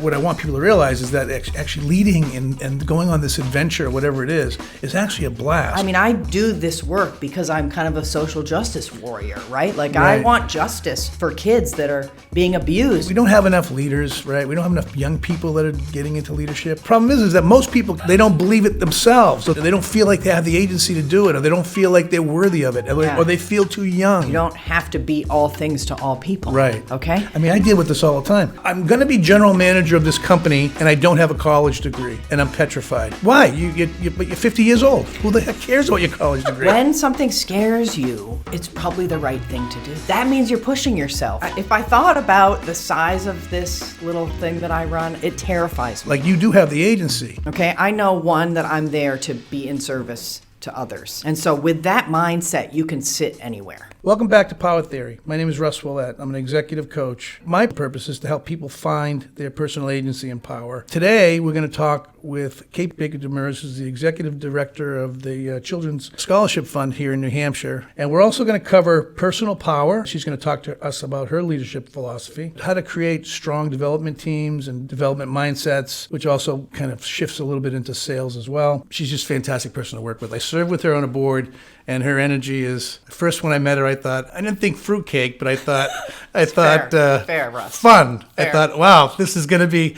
what I want people to realize is that actually leading and going on this adventure, whatever it is actually a blast. I mean, I do this work because I'm kind of a social justice warrior, right? Like, I want justice for kids that are being abused. We don't have enough leaders, right? We don't have enough young people that are getting into leadership. Problem is that most people, they don't believe it themselves. So they don't feel like they have the agency to do it, or they don't feel like they're worthy of it, or they feel too young. You don't have to be all things to all people. Right. Okay? I mean, I deal with this all the time. I'm going to be general manager of this company, and I don't have a college degree, and I'm petrified. Why? But you're 50 years old. Who the heck cares about your college degree? When something scares you, it's probably the right thing to do. That means you're pushing yourself. If I thought about the size of this little thing that I run, it terrifies me. Like, you do have the agency. Okay, I know, one, that I'm there to be in service to others. And so with that mindset, you can sit anywhere. Welcome back to Power Theory. My name is Russ Ouellette. I'm an executive coach. My purpose is to help people find their personal agency and power. Today, we're going to talk with Kate Baker Demers, who's the executive director of the Children's Scholarship Fund here in New Hampshire. And we're also going to cover personal power. She's going to talk to us about her leadership philosophy, how to create strong development teams and development mindsets, which also kind of shifts a little bit into sales as well. She's just a fantastic person to work with. I served with her on a board, and her energy is, first when I met her, I didn't think fruitcake, but I thought fair, Russ. Fun. Fair. I thought, wow, this is going to be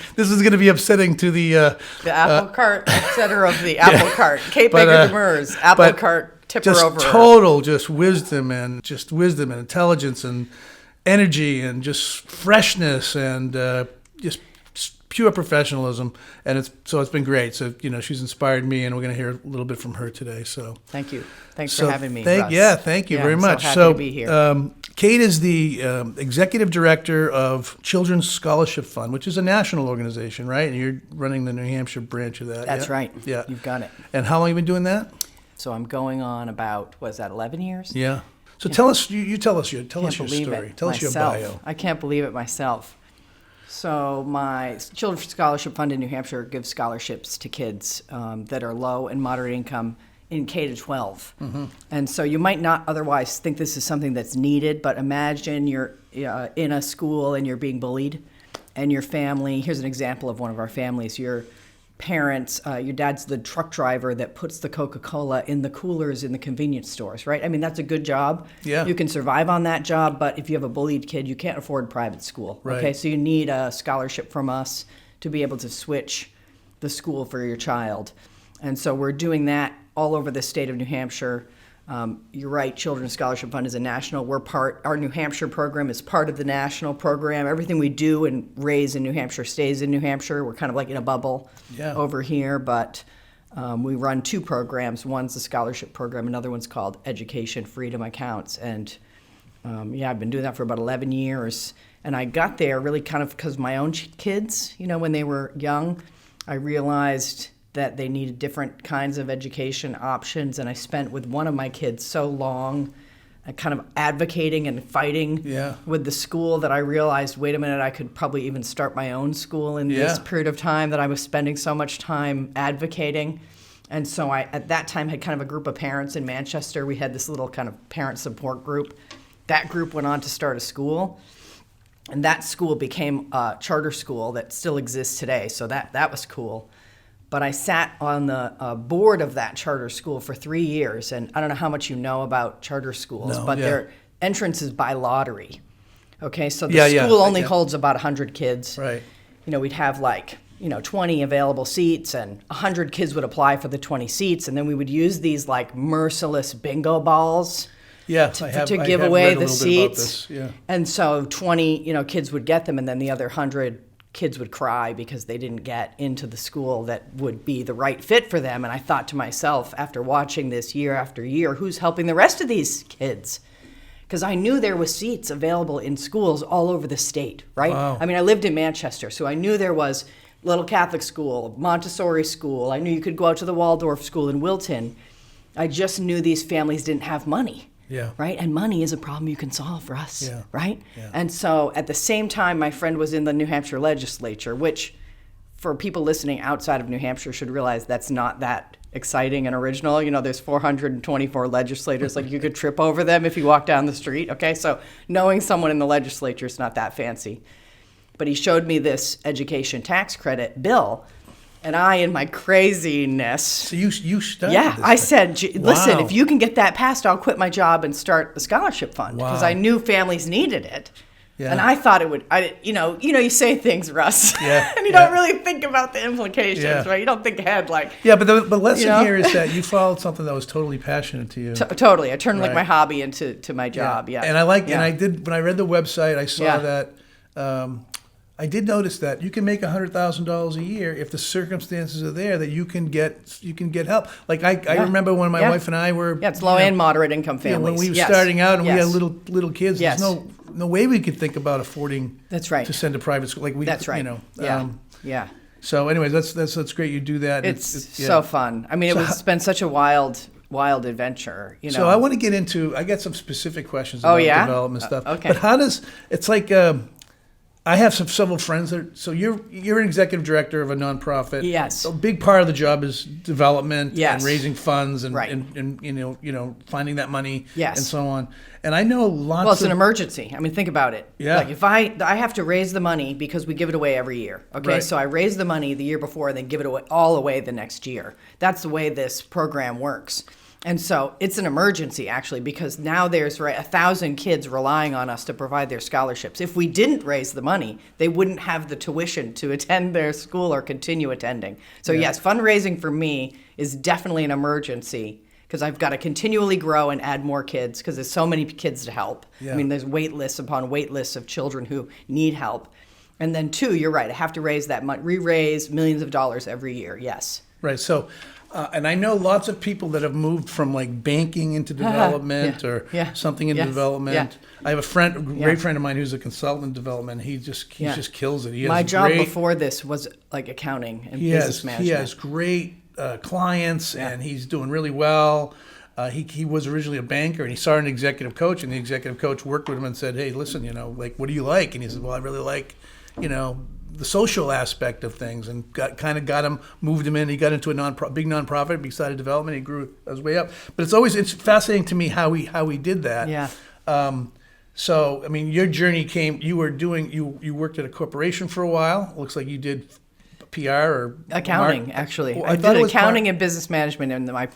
upsetting to the apple cart upsetter of the apple cart. Kate Baker Demers, apple cart tipper over. Just total wisdom and intelligence and energy and just freshness and just pure professionalism, and it's been great. So she's inspired me, and we're going to hear a little bit from her today. So thank you. Thanks for having me, Russ. Thank you very much. So happy to be here. Kate is the executive director of Children's Scholarship Fund, which is a national organization, right? And you're running the New Hampshire branch of that. That's right. Yeah, you've got it. And how long have you been doing that? So I'm going on about 11 years? Yeah. So tell us your story. Tell us your bio. I can't believe it myself. So my Children's Scholarship Fund in New Hampshire gives scholarships to kids that are low and moderate income in K to 12. Mm-hmm. And so you might not otherwise think this is something that's needed, but imagine you're in a school and you're being bullied, and your family, here's an example of one of our families, your parents, your dad's the truck driver that puts the Coca-Cola in the coolers in the convenience stores, right? I mean, that's a good job. Yeah. You can survive on that job, but if you have a bullied kid, you can't afford private school. Right. Okay, so you need a scholarship from us to be able to switch the school for your child. And so we're doing that all over the state of New Hampshire. You're right, Children's Scholarship Fund is a national. Our New Hampshire program is part of the national program. Everything we do and raise in New Hampshire stays in New Hampshire. We're kind of like in a bubble over here, but we run two programs. One's the scholarship program, another one's called Education Freedom Accounts. And I've been doing that for about 11 years. And I got there really kind of because my own kids, when they were young, I realized that they needed different kinds of education options, and I spent with one of my kids so long kind of advocating and fighting with the school that I realized, wait a minute, I could probably even start my own school in this period of time that I was spending so much time advocating. And so I, at that time, had kind of a group of parents in Manchester. We had this little kind of parent support group. That group went on to start a school, and that school became a charter school that still exists today, so that was cool. But I sat on the board of that charter school for 3 years, and I don't know how much you know about charter schools, their entrance is by lottery. Okay, so the school only holds about 100 kids. Right. We'd have 20 available seats, and 100 kids would apply for the 20 seats, and then we would use these merciless bingo balls to give away the seats. And so 20 kids would get them, and then the other 100 kids would cry because they didn't get into the school that would be the right fit for them. And I thought to myself, after watching this year after year, who's helping the rest of these kids? Because I knew there was seats available in schools all over the state, right? Wow. I mean, I lived in Manchester, so I knew there was little Catholic school, Montessori school. I knew you could go out to the Waldorf school in Wilton. I just knew these families didn't have money. Yeah. Right? And money is a problem you can solve for us. Yeah. Right? Yeah. And so at the same time, my friend was in the New Hampshire legislature, which for people listening outside of New Hampshire should realize that's not that exciting and original. There's 424 legislators. You could trip over them if you walk down the street. Okay? So knowing someone in the legislature is not that fancy. But he showed me this education tax credit bill, and I, in my craziness, So you studied yeah, this I thing. said, listen, Wow. if you can get that passed, I'll quit my job and start the scholarship fund, because Wow. I knew families needed it. Yeah. And I thought it would, you say things, Russ, Yeah, and you yeah. don't really think about the implications, Yeah. right? You don't think ahead, like, Yeah, but the lesson You know? here is that you followed something that was totally passionate to you. totally. I turned like Right. my hobby into my job, yeah. And I like, and Yeah. I did, when I read the website, I saw Yeah. that, I did notice that you can make $100,000 a year if the circumstances are there that you can get help. Like I remember when my Yeah. wife and I were, Yeah, it's low and moderate income you know, families. when we were Yes. starting out and we Yes. had little kids, Yes. there's no way we could think about affording That's right. to send to private school. Like we, That's right. You know, yeah. Yeah. So, anyways, that's great. You do that. It's yeah. so fun. I mean, it's been such a wild adventure, you know. So I want to get into. I got some specific questions Oh, about yeah? development stuff. Okay. But how does it's like? I have several friends that. So you're an executive director of a nonprofit. Yes. A big part of the job is development Yes. and raising funds and, Right. and you know finding that money. Yes. And so on. And I know lots. Well, it's of, an emergency. I mean, think about it. Yeah. Like if I have to raise the money because we give it away every year. Okay. Right. So I raise the money the year before and then give it away the next year. That's the way this program works. And so it's an emergency actually, because now there's 1,000 kids relying on us to provide their scholarships. If we didn't raise the money, they wouldn't have the tuition to attend their school or continue attending. So yes, fundraising for me is definitely an emergency, because I've got to continually grow and add more kids, because there's so many kids to help. Yeah. I mean, there's wait lists upon wait lists of children who need help. And then two, you're right, I have to raise that money, re-raise millions of dollars every year, yes. Right. So, and I know lots of people that have moved from like banking into development Yeah. or Yeah. something in Yes. development. Yeah. I have a great friend of mine who's a consultant in development. He just kills it. He has My job great, before this was like accounting and he business has management. he has great clients and he's doing really well. He was originally a banker and he saw an executive coach, and the executive coach worked with him and said, "Hey, listen, you know, like, what do you like?" And he said, "Well, I really like, you know, the social aspect of things," and moved him in. He got into a big nonprofit, decided development. He grew his way up. But it's fascinating to me how he did that. Yeah. So I mean, your journey came. You worked at a corporation for a while. Looks like you did PR or Accounting, actually. Well, I thought it did was accounting and business management in my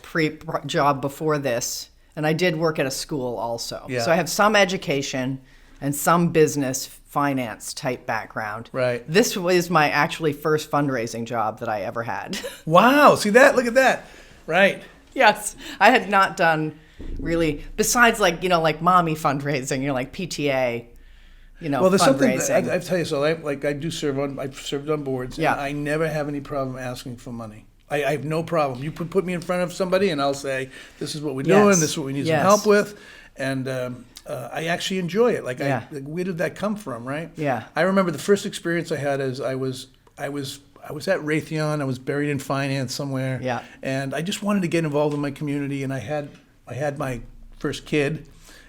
job before this, and I did work at a school also. Yeah. So I have some education and some business finance type background. Right. This was my actually first fundraising job that I ever had. Wow. See that? Look at that. Right. Yes, I had not done really, besides like mommy fundraising, like PTA, Well, there's something fundraising. I tell you. So I've served on boards. Yeah. And I never have any problem asking for money. I have no problem. You put me in front of somebody, and I'll say, "This is what we're doing. Yes. This is what we need Yes. some help with," and I actually enjoy it. Like, Yeah. where did that come from? Right. Yeah. I remember the first experience I had is I was at Raytheon. I was buried in finance somewhere. Yeah. And I just wanted to get involved in my community, and I had my first kid.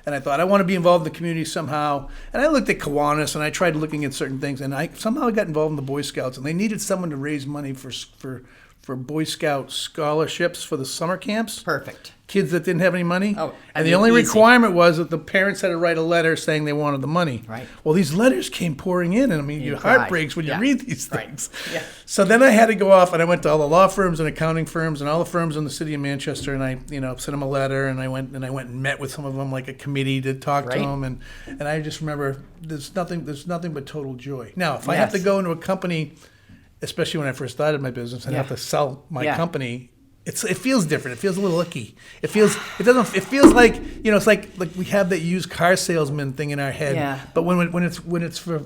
And I thought, I want to be involved in the community somehow. And I looked at Kiwanis, and I tried looking at certain things. And I somehow got involved in the Boy Scouts. And they needed someone to raise money for Boy Scout scholarships for the summer camps. Perfect. Kids that didn't have any money. Oh, and the only easy. requirement was that the parents had to write a letter saying they wanted the money. Right. Well, these letters came pouring in. And I mean, your heart cried. breaks when Yeah. you read these Right. things. Yeah. So then I had to go off, and I went to all the law firms and accounting firms and all the firms in the city of Manchester, and I, sent them a letter, and I went and met with some of them, like a committee, to talk to Right. them, and I just remember there's nothing but total joy. Now, if I have to Yes. go into a company, especially when I first started my business, and Yeah. have to sell my Yeah. company. It feels different. It feels a little icky. It feels like it's like we have that used car salesman thing in our head. Yeah. But when it's for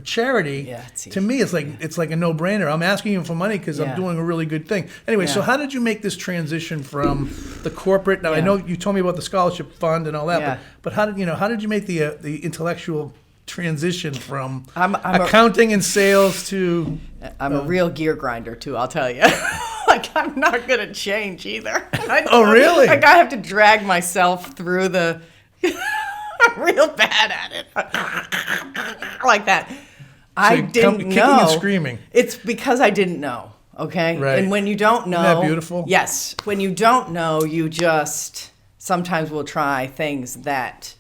charity, Yeah, it's to me it's like a no brainer. I'm asking you for money because Yeah. I'm doing a really good thing. Anyway, so Yeah. how did you make this transition from the corporate? Now I Yeah. know you told me about the scholarship fund and all that, Yeah. but how did you make the intellectual transition from I'm accounting and sales to? I'm a real gear grinder too, I'll tell you. Like, I'm not going to change either. Oh, really? Like, I have to drag myself through the... I'm real bad at it. Like that. I didn't kicking know. and screaming. It's because I didn't know, okay? Right. And when you don't know... Isn't that beautiful? Yes. When you don't know, you just sometimes will try things that,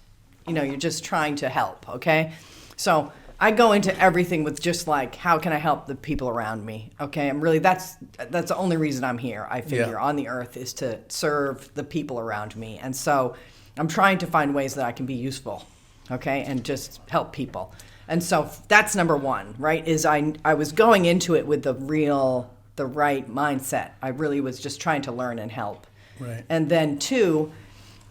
you're just trying to help, okay? So I go into everything with just like, how can I help the people around me? Okay, I'm really that's the only reason I'm here. I figure on the earth is to serve the people around me, and so I'm trying to find ways that I can be useful, okay, and just help people. And so that's number one, right? Is I was going into it with the right mindset. I really was just trying to learn and help. Right. And then two,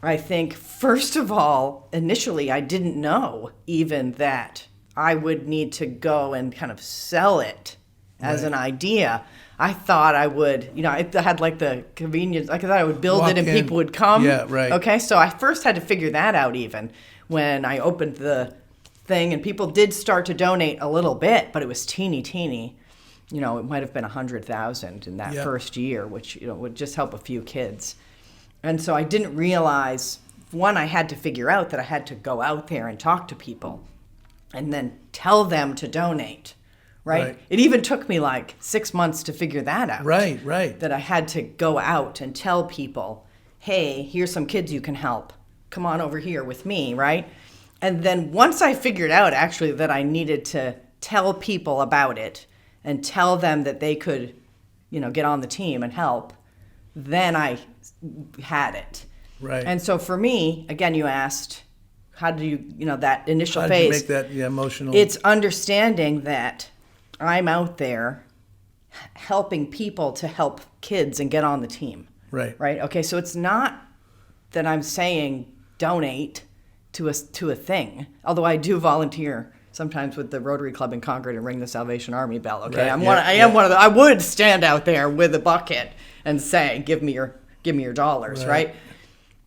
I think first of all, initially I didn't know even that I would need to go and kind of sell it as an idea. I thought I would, I had like the convenience, I thought I would build it and people would come. Yeah, right. Okay, so I first had to figure that out even when I opened the thing, and people did start to donate a little bit, but it was teeny. It might have been 100,000 in that first year, which would just help a few kids. And so I didn't realize, one, I had to figure out that I had to go out there and talk to people and then tell them to donate, right? It even took me like 6 months to figure that out. Right. That I had to go out and tell people, hey, here's some kids you can help. Come on over here with me, right? And then once I figured out actually that I needed to tell people about it and tell them that they could, get on the team and help, then I had it. Right. And so for me, again, you asked, how do you, that initial How phase. did you make that emotional? It's understanding that I'm out there helping people to help kids and get on the team. Right. Right? Okay, so it's not that I'm saying donate to a thing, although I do volunteer sometimes with the Rotary Club in Concord and ring the Salvation Army bell. Okay, Right, I am one of the. I would stand out there with a bucket and say, "Give me your dollars," right?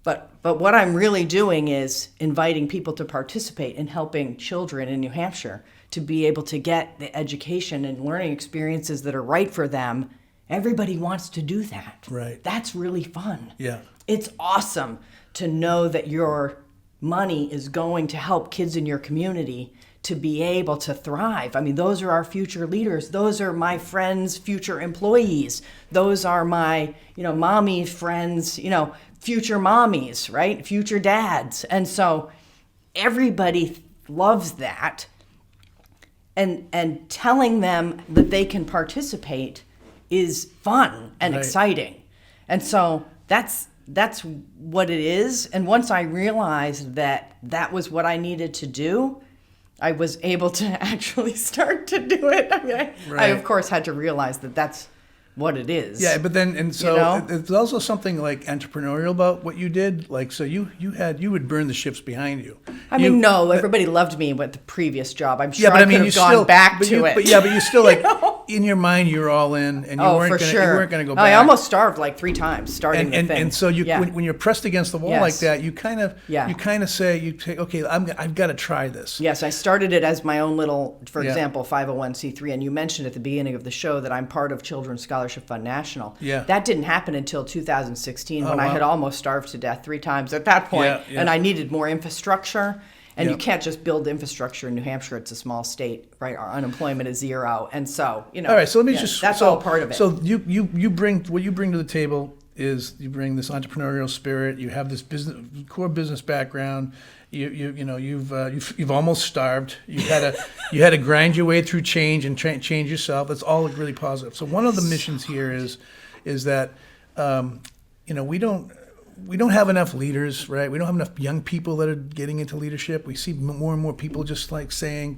But what I'm really doing is inviting people to participate in helping children in New Hampshire to be able to get the education and learning experiences that are right for them. Everybody wants to do that. Right. That's really fun. Yeah. It's awesome to know that your money is going to help kids in your community to be able to thrive. I mean, those are our future leaders. Those are my friends' future employees. Those are my, mommy friends, future mommies, right? Future dads. And so everybody loves that. And telling them that they can participate is fun and exciting. And so that's what it is. And once I realized that was what I needed to do, I was able to actually start to do it. I mean, I of course had to realize that that's what it is. Yeah, but then, and so there's also something like entrepreneurial about what you did. Like, so you would burn the ships behind you. I mean, no, everybody loved me with the previous job. I'm sure but I could have gone back to it. But you still like, in your mind, you're all in, and you weren't going to go back. I almost starved like 3 times starting the thing. And so when you're pressed against the wall like that, you kind of say, okay, I've got to try this. Yes, I started it as my own little, for example, 501c3. And you mentioned at the beginning of the show that I'm part of Children's Scholarship Fund National. Yeah. That didn't happen until 2016 when I had almost starved to death 3 times at that point, and I needed more infrastructure. And you can't just build infrastructure in New Hampshire. It's a small state, right? Our unemployment is 0. And so, All right, so let me that's all part of it. So you bring, what you bring to the table is you bring this entrepreneurial spirit. You have this core business background. You've almost starved. You had to grind your way through change and change yourself. That's all really positive. So one of the missions here is that we don't have enough leaders, right? We don't have enough young people that are getting into leadership. We see more and more people just like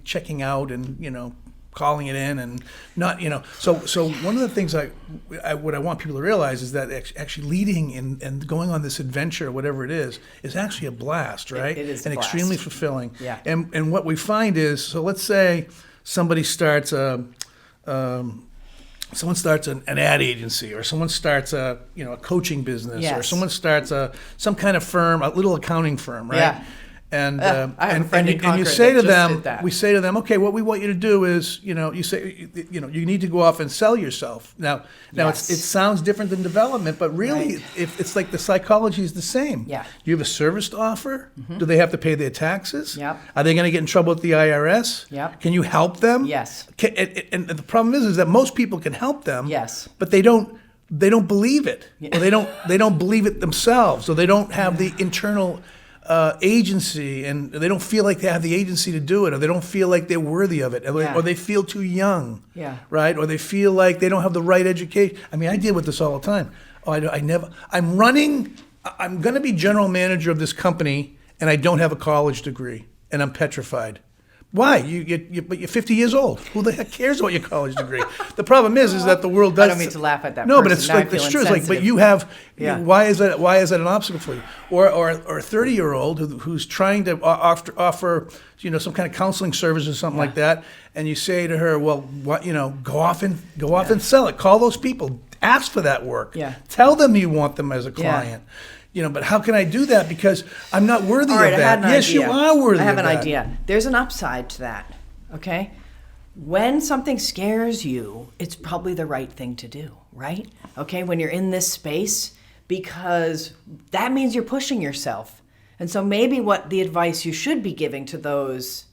checking out and calling it in and not, So one of the things what I want people to realize is that actually leading and going on this adventure, whatever it is actually a blast, right? It is and a blast. extremely fulfilling. Yeah. And what we find is, so let's say somebody starts someone starts an ad agency, or someone starts a coaching business, or someone starts some kind of firm, a little accounting firm, right? Yeah. And I have a friend in Concord you say to that just did that. we say to them, okay, what we want you to do is, you need to go off and sell yourself. Now it sounds different than development, but really, it's like the psychology is the same. Yeah. Do you have a service to offer? Mm-hmm. Do they have to pay their taxes? Yep. Are they going to get in trouble with the IRS? Yep. Can you help them? Yes. And the problem is that most people can help them. Yes. But they don't believe it, or they don't believe it themselves, or they don't have the internal agency, and they don't feel like they have the agency to do it, or they don't feel like they're worthy of it, or they feel too young, right? Or they feel like they don't have the right education. I mean, I deal with this all the time. I'm going to be general manager of this company, and I don't have a college degree, and I'm petrified. Why? But you're 50 years old. Who the heck cares about your college degree? The problem is that the world does. I don't mean to laugh at that. No, person. but it's Now like I feel it's true. It's like, but insensitive. you have. Yeah. Why is that? Why is that an obstacle for you? Or a 30-year-old who's trying to offer some kind of counseling service or something like that, and you say to her, well, what go off and sell it. Call those people. Ask for that work. Yeah. Tell them you want them as a client. But how can I do that? Because I'm not worthy All right, of I had that. an Yes, idea. you are worthy of that. I have an idea. There's an upside to that, okay? When something scares you, it's probably the right thing to do, right? Okay, when you're in this space, because that means you're pushing yourself. And so maybe what the advice you should be giving to those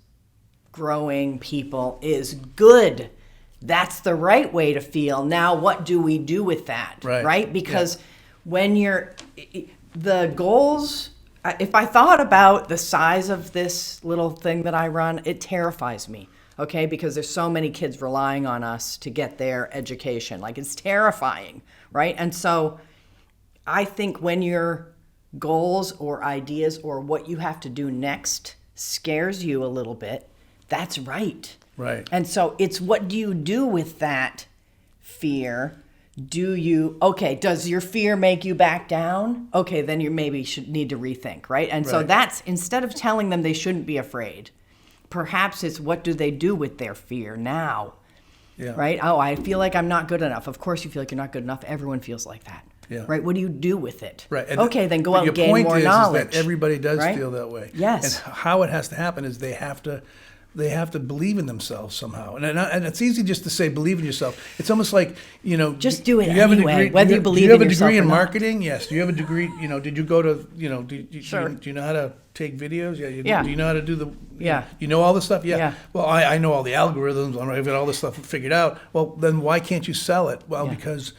growing people is good. That's the right way to feel. Now, what do we do with that, right? Because when the goals, if I thought about the size of this little thing that I run, it terrifies me, okay? Because there's so many kids relying on us to get their education. Like, it's terrifying, right? And so I think when your goals or ideas or what you have to do next scares you a little bit, that's right. Right. And so it's what do you do with that fear? Does your fear make you back down? Okay, then you maybe should need to rethink, right? And so that's, instead of telling them they shouldn't be afraid, perhaps it's what do they do with their fear now, right? Oh, I feel like I'm not good enough. Of course you feel like you're not good enough. Everyone feels like that, right? What do you do with it? Right. And okay, then go out and gain more Your point knowledge. is that everybody does feel that way. Yes. And how it has to happen is they have to believe in themselves somehow. And it's easy just to say believe in yourself. It's almost like, just do it you have anyway, a degree, whether you believe in yourself. Do you have a yourself degree in or not. marketing? Yes. Do you have a degree, did you go to, Sure. do you know how to take videos? Yeah. Do you know how to do the, Yeah. you know all this stuff? Yeah. Well, I know all the algorithms. I've got all this stuff figured out. Well, then why can't you sell it? Well, because,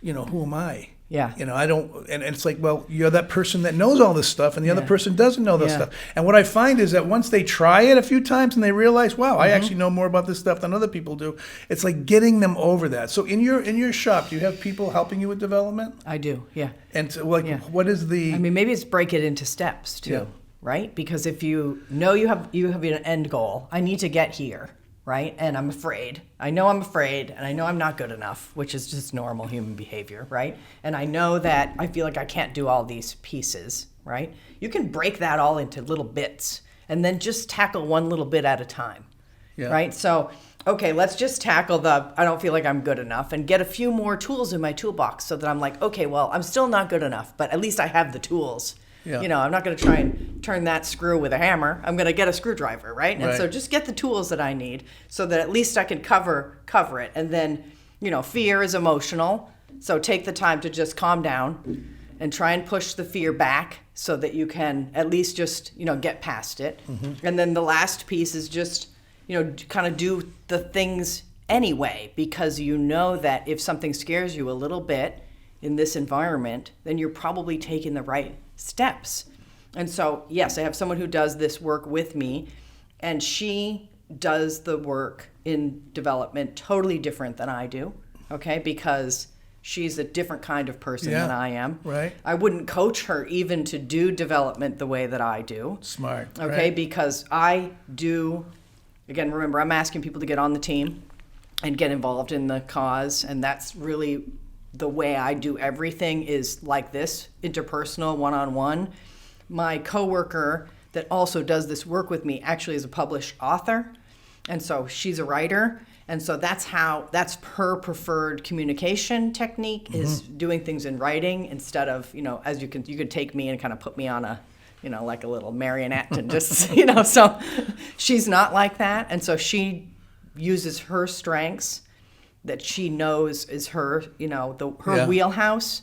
who am I? Yeah. I don't, and it's like, well, you're that person that knows all this stuff, and the other person doesn't know this stuff. And what I find is that once they try it a few times and they realize, wow, I actually know more about this stuff than other people do, it's like getting them over that. So in your shop, do you have people helping you with development? I do, yeah. And so, what is the? I mean, maybe it's break it into steps too, right? Because if you know you have an end goal, I need to get here, right? And I'm afraid. I know I'm afraid, and I know I'm not good enough, which is just normal human behavior, right? And I know that I feel like I can't do all these pieces, right? You can break that all into little bits and then just tackle one little bit at a time, right? So, okay, let's just tackle I don't feel like I'm good enough and get a few more tools in my toolbox so that I'm like, okay, well, I'm still not good enough, but at least I have the tools. Yeah. I'm not going to try and turn that screw with a hammer. I'm going to get a screwdriver, right? And so just get the tools that I need so that at least I can cover it. And then, fear is emotional. So take the time to just calm down and try and push the fear back so that you can at least just, get past it. Mm-hmm. And then the last piece is just, kind of do the things anyway, because you know that if something scares you a little bit in this environment, then you're probably taking the right steps. And so, yes, I have someone who does this work with me, and she does the work in development totally different than I do, okay? Because she's a different kind of person than I am. Right. I wouldn't coach her even to do development the way that I do. Smart. Okay, right? Because I do, again, remember, I'm asking people to get on the team and get involved in the cause, and that's really the way I do everything is like this, interpersonal, one-on-one. My coworker that also does this work with me actually is a published author, and so she's a writer, and so that's her preferred communication technique is doing things in writing instead of, as you could take me and kind of put me on a, like a little marionette and just, so she's not like that, and so she uses her strengths that she knows is her, her wheelhouse.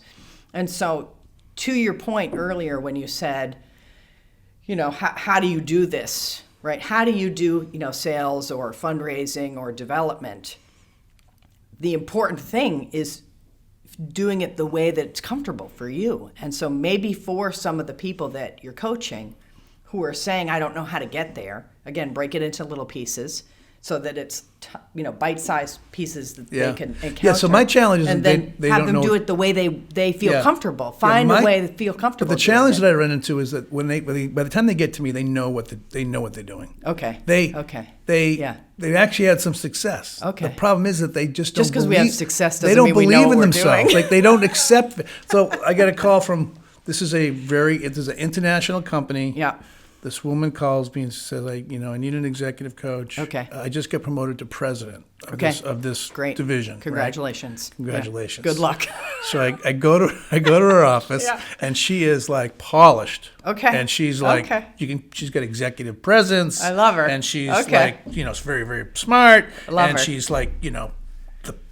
And so to your point earlier when you said, how do you do this, right? How do you do, sales or fundraising or development? The important thing is doing it the way that it's comfortable for you. And so maybe for some of the people that you're coaching, who are saying, I don't know how to get there. Again, break it into little pieces so that it's, bite-sized pieces that they can encounter. Yeah, so my challenge is and that then they have don't them know. do it the way they feel Yeah. comfortable. Yeah, Find a way that feel comfortable. But the doing challenge it. that I run into is that by the time they get to me, they know what they're doing. Okay. They Yeah. they've actually had some success. Okay. The problem is that they just Just don't 'cause believe. we have success they doesn't don't mean we believe know what in we're themselves. doing. Like they don't accept it. So I got a call from. This is an international company. Yeah. This woman calls me and says, I need an executive coach. Okay. I just got promoted to president of this Great. division. right? Congratulations. Congratulations. Yeah. Good luck. So I go to her office, Yeah. and she is like polished. Okay. And she's like, Okay. she's got executive presence. I love her. And she's Okay. like, it's very, very smart. I love and her. she's like,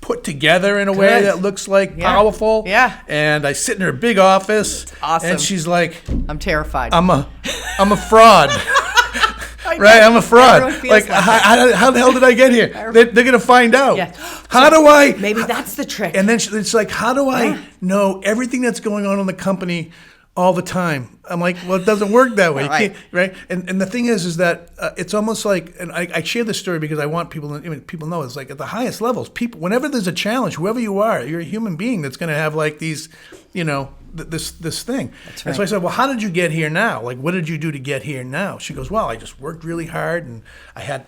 put together in a way Good. that looks like Yeah. powerful. Yeah. And I sit in her big office. awesome. And she's like, I'm terrified. I'm a fraud. Right, I'm a fraud. Everyone feels Like, that. how the hell did I get here? They're going to find out. Yeah. How do I? Maybe that's the trick. And then it's like, how do I know everything that's going on in the company all the time? I'm like, well, it doesn't work that way. You Right. can't, right? And the thing is that it's almost like, and I share this story because I want people to, people know it's like at the highest levels, people, whenever there's a challenge, whoever you are, you're a human being that's going to have like these, this thing. That's And so I right. said, well, how did you get here now? Like, what did you do to get here now? She goes, well, I just worked really hard, and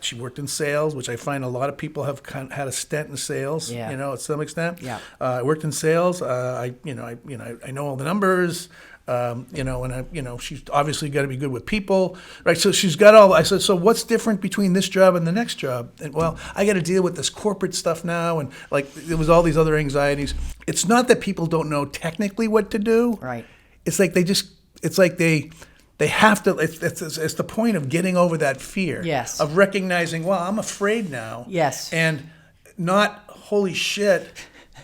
she worked in sales, which I find a lot of people have had a stint in sales, Yeah. to some extent. Yeah. I worked in sales. I know all the numbers. And she's obviously got to be good with people, right? So she's got all. I said, so what's different between this job and the next job? And well, I got to deal with this corporate stuff now, and like there was all these other anxieties. It's not that people don't know technically what to do. Right. It's like they have to. It's the point of getting over that fear. Yes. Of recognizing, well, I'm afraid now. Yes. And not holy shit,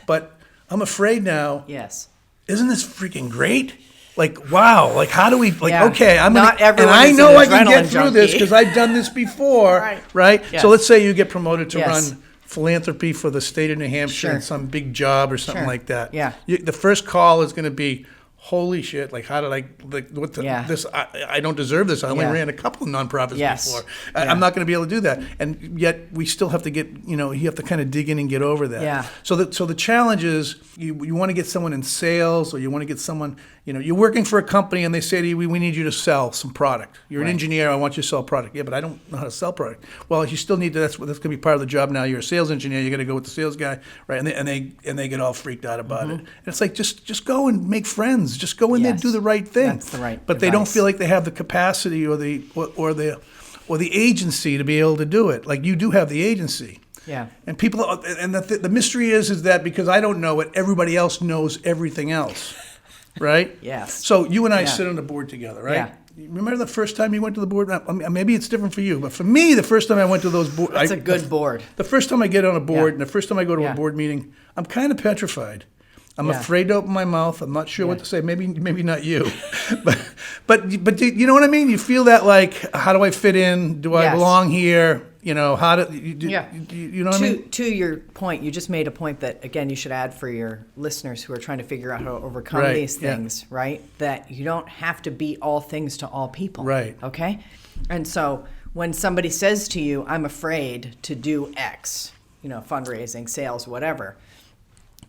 but I'm afraid now. Yes. Isn't this freaking great? Like, wow, like how do we, like, Yeah. okay, I'm Not gonna, and everyone I is know an I can get adrenaline through this junkie. because I've done this before, right? Yes. So let's say you get promoted to Yes. run philanthropy for the state of New Hampshire Sure. in some big job or something Sure. like that. Yeah. The first call is going to be, holy shit, like how did I, like what the, Yeah. this, I don't deserve this. I only Yeah. ran a couple of nonprofits Yes. before. Yeah. I'm not going to be able to do that. And yet we still have to get, you have to kind of dig in and get over that. Yeah. So the challenge is you want to get someone in sales, or you want to get someone, you're working for a company and they say to you, we need you to sell some product. You're an Right. engineer, I want you to sell product. Yeah, but I don't know how to sell product. Well, you still need to, that's going to be part of the job now. You're a sales engineer, you got to go with the sales guy, right? And they get all freaked out about it. And it's like, just go and make friends. Just go in there and Yes. do the right thing. That's the right But they don't advice. feel like they have the capacity or the agency to be able to do it. Like you do have the agency. Yeah. And people, and the mystery is that because I don't know it, everybody else knows everything else, right? Yes. So you and I Yeah. sit on the board together, right? Yeah. You remember the first time you went to the board? Maybe it's different for you, but for me, the first time I went to those boards, That's a good board. The first time I get on a board, Yeah. and the first time I go to Yeah. a board meeting, I'm kind of petrified. I'm Yeah. afraid to open my mouth. I'm not sure what Yeah. to say. Maybe not you, but you know what I mean? You feel that like, how do I fit in? Do I Yes. belong here? How do you Yeah. you know what I mean? To your point, you just made a point that, again, you should add for your listeners who are trying to figure out how to overcome Right, these yeah. things, right? That you don't have to be all things to all people. Right. Okay? And so when somebody says to you, I'm afraid to do X, fundraising, sales, whatever,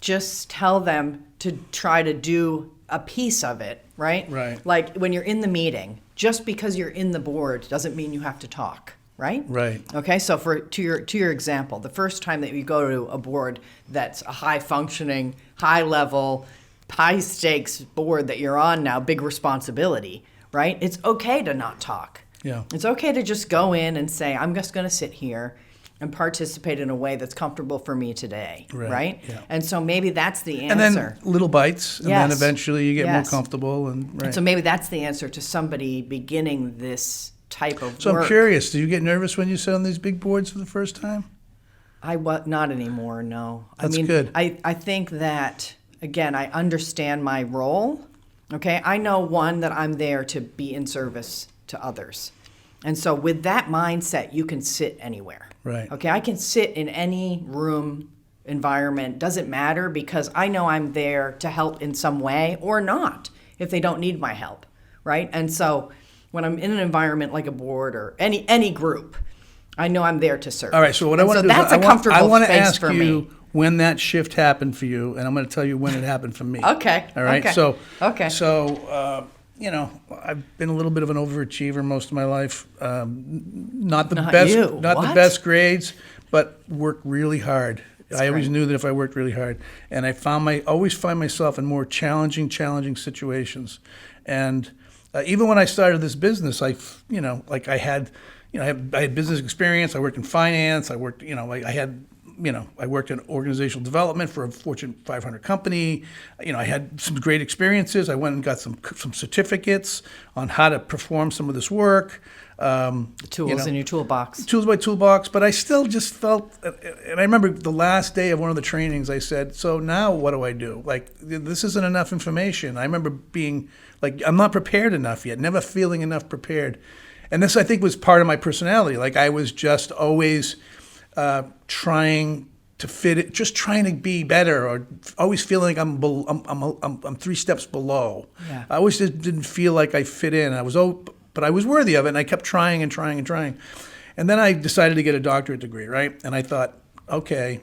just tell them to try to do a piece of it, right? Right. Like when you're in the meeting, just because you're in the board doesn't mean you have to talk, right? Right. Okay, so to your example, the first time that you go to a board that's a high functioning, high level, high stakes board that you're on now, big responsibility, right? It's okay to not talk. Yeah. It's okay to just go in and say, I'm just going to sit here and participate in a way that's comfortable for me today, right? Yeah. And so maybe that's the And answer. then little bites, and then Yes. eventually you get more Yes. comfortable, and right. And so maybe that's the answer to somebody beginning this type of So work. I'm curious. Do you get nervous when you sit on these big boards for the first time? Not anymore, no. That's I mean, good. I think that, again, I understand my role, okay? I know, one, that I'm there to be in service to others. And so with that mindset, you can sit anywhere. Right. Okay, I can sit in any room, environment, doesn't matter, because I know I'm there to help in some way or not if they don't need my help, right? And so when I'm in an environment like a board or any group, I know I'm there to serve. All right, so what I want to do that's is a comfortable I want to space ask for you me. when that shift happened for you, and I'm going to tell you when it happened for me. Okay. All right. Okay. So I've been a little bit of an overachiever most of my life. Not the Not best, you. not the What? best grades, but worked really hard. I always great. knew that if I worked really hard, and always find myself in more challenging situations, and even when I started this business, I had business experience. I worked in finance. I worked in organizational development for a Fortune 500 company. I had some great experiences. I went and got some certificates on how to perform some of this work. Tools in your toolbox. Tools by toolbox, but I still just felt, and I remember the last day of one of the trainings, I said, so now what do I do? Like, this isn't enough information. I remember being like, I'm not prepared enough yet, never feeling enough prepared. And this, I think, was part of my personality. Like, I was just always trying to fit it, just trying to be better, or always feeling like I'm 3 steps below. Yeah. I always just didn't feel like I fit in. But I was worthy of it, and I kept trying and trying and trying. And then I decided to get a doctorate degree, right? And I thought, okay,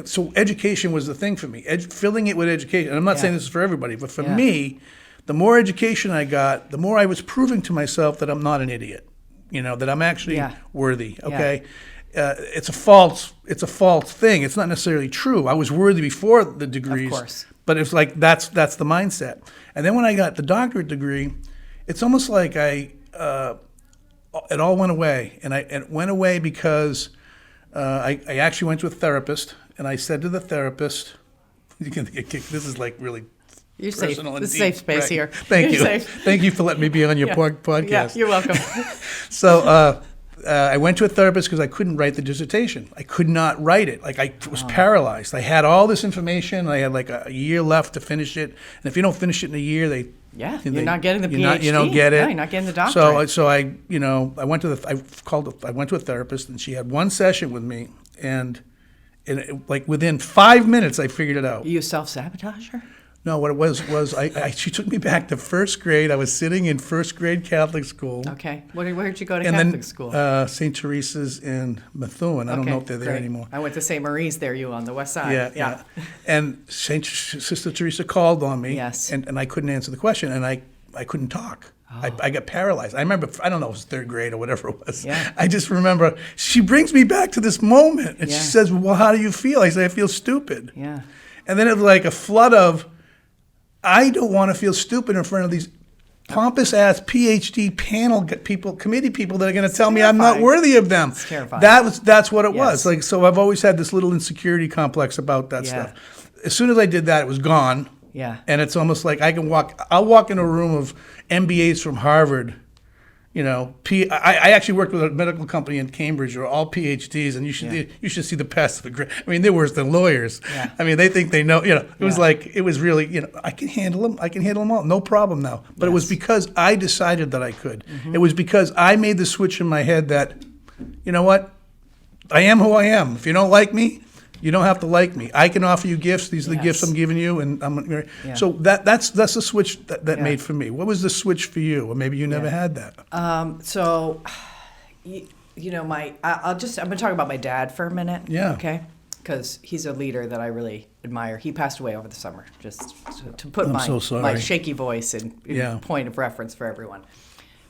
so education was the thing for me, filling it with education. And I'm not saying this is for everybody, but for me, the more education I got, the more I was proving to myself that I'm not an idiot, that I'm actually worthy, okay? It's a false thing. It's not necessarily true. I was worthy before the degrees, Of course. but it's like that's the mindset. And then when I got the doctorate degree, it's almost like it all went away, and it went away because I actually went to a therapist, and I said to the therapist, "This is like really You're safe. personal and It's a deep." safe space Right. here. Thank You're you, safe. thank you for letting me be on your podcast. Yeah, you're welcome. So I went to a therapist because I couldn't write the dissertation. I could not write it. Like, I was paralyzed. I had all this information. I had like a year left to finish it, and if you don't finish it in a year, you're not getting the PhD. You don't get it. No, you're not getting the doctorate. So I went to a therapist, and she had one session with me, and like within 5 minutes, I figured it out. You a self-sabotager? No, what it was she took me back to first grade. I was sitting in first grade Catholic school. Okay. Where'd you go to And Catholic then school? St. Teresa's in Methuen. I don't know if they're there great. anymore. I went to St. Marie's there, you on the west side. Yeah. And Sister Teresa called on me. Yes. And I couldn't answer the question, and I couldn't talk. I got paralyzed. I remember, I don't know, it was third grade or whatever it was. Yeah. I just remember, she brings me back to this moment, and she Yeah. says, well, how do you feel? I say, I feel stupid. Yeah. And then it was like a flood of, I don't want to feel stupid in front of these pompous-ass PhD committee people that are going to tell me I'm not terrifying. worthy of them. It's terrifying. That's what it Yes. was. Like, so I've always had this little insecurity complex about that Yeah. stuff. As soon as I did that, it was gone. Yeah. And it's almost like I'll walk into a room of MBAs from Harvard. I actually worked with a medical company in Cambridge. They're all PhDs, and you should see the passive aggressive. I mean, they're worse than lawyers. Yeah. I mean, they think they know. It was like, it was really, I can handle them. I can handle them all, no problem now. But it was because I decided that I could. Mm-hmm. It was because I made the switch in my head that, you know what, I am who I am. If you don't like me, you don't have to like me. I can offer you gifts. These are the Yes. gifts I'm giving you, and Yeah. so that's the switch that Yeah. made for me. What was the switch for you? Or maybe you never had that. So, I'm going to talk about my dad for a minute. Yeah. Okay. Because he's a leader that I really admire. He passed away over the summer, just to put I'm my, so sorry. my shaky voice in Yeah. point of reference for everyone.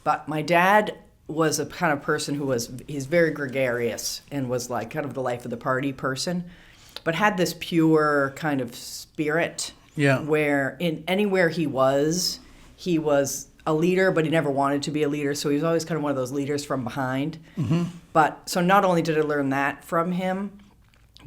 But my dad was a kind of person he's very gregarious and was like kind of the life of the party person, but had this pure kind of spirit. Yeah. Where anywhere he was a leader, but he never wanted to be a leader. So he was always kind of one of those leaders from behind. Mm-hmm. But so not only did I learn that from him,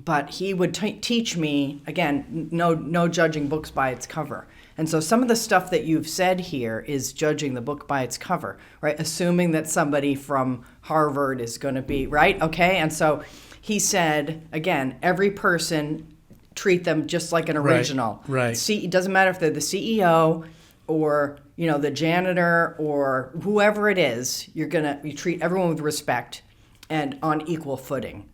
but he would teach me, again, no judging books by its cover. And so some of the stuff that you've said here is judging the book by its cover, right? Assuming that somebody from Harvard is going to be, right? Okay. And so he said, again, every person, treat them just like an original. Right. It doesn't matter if they're the CEO or, the janitor or whoever it is, you treat everyone with respect and on equal footing.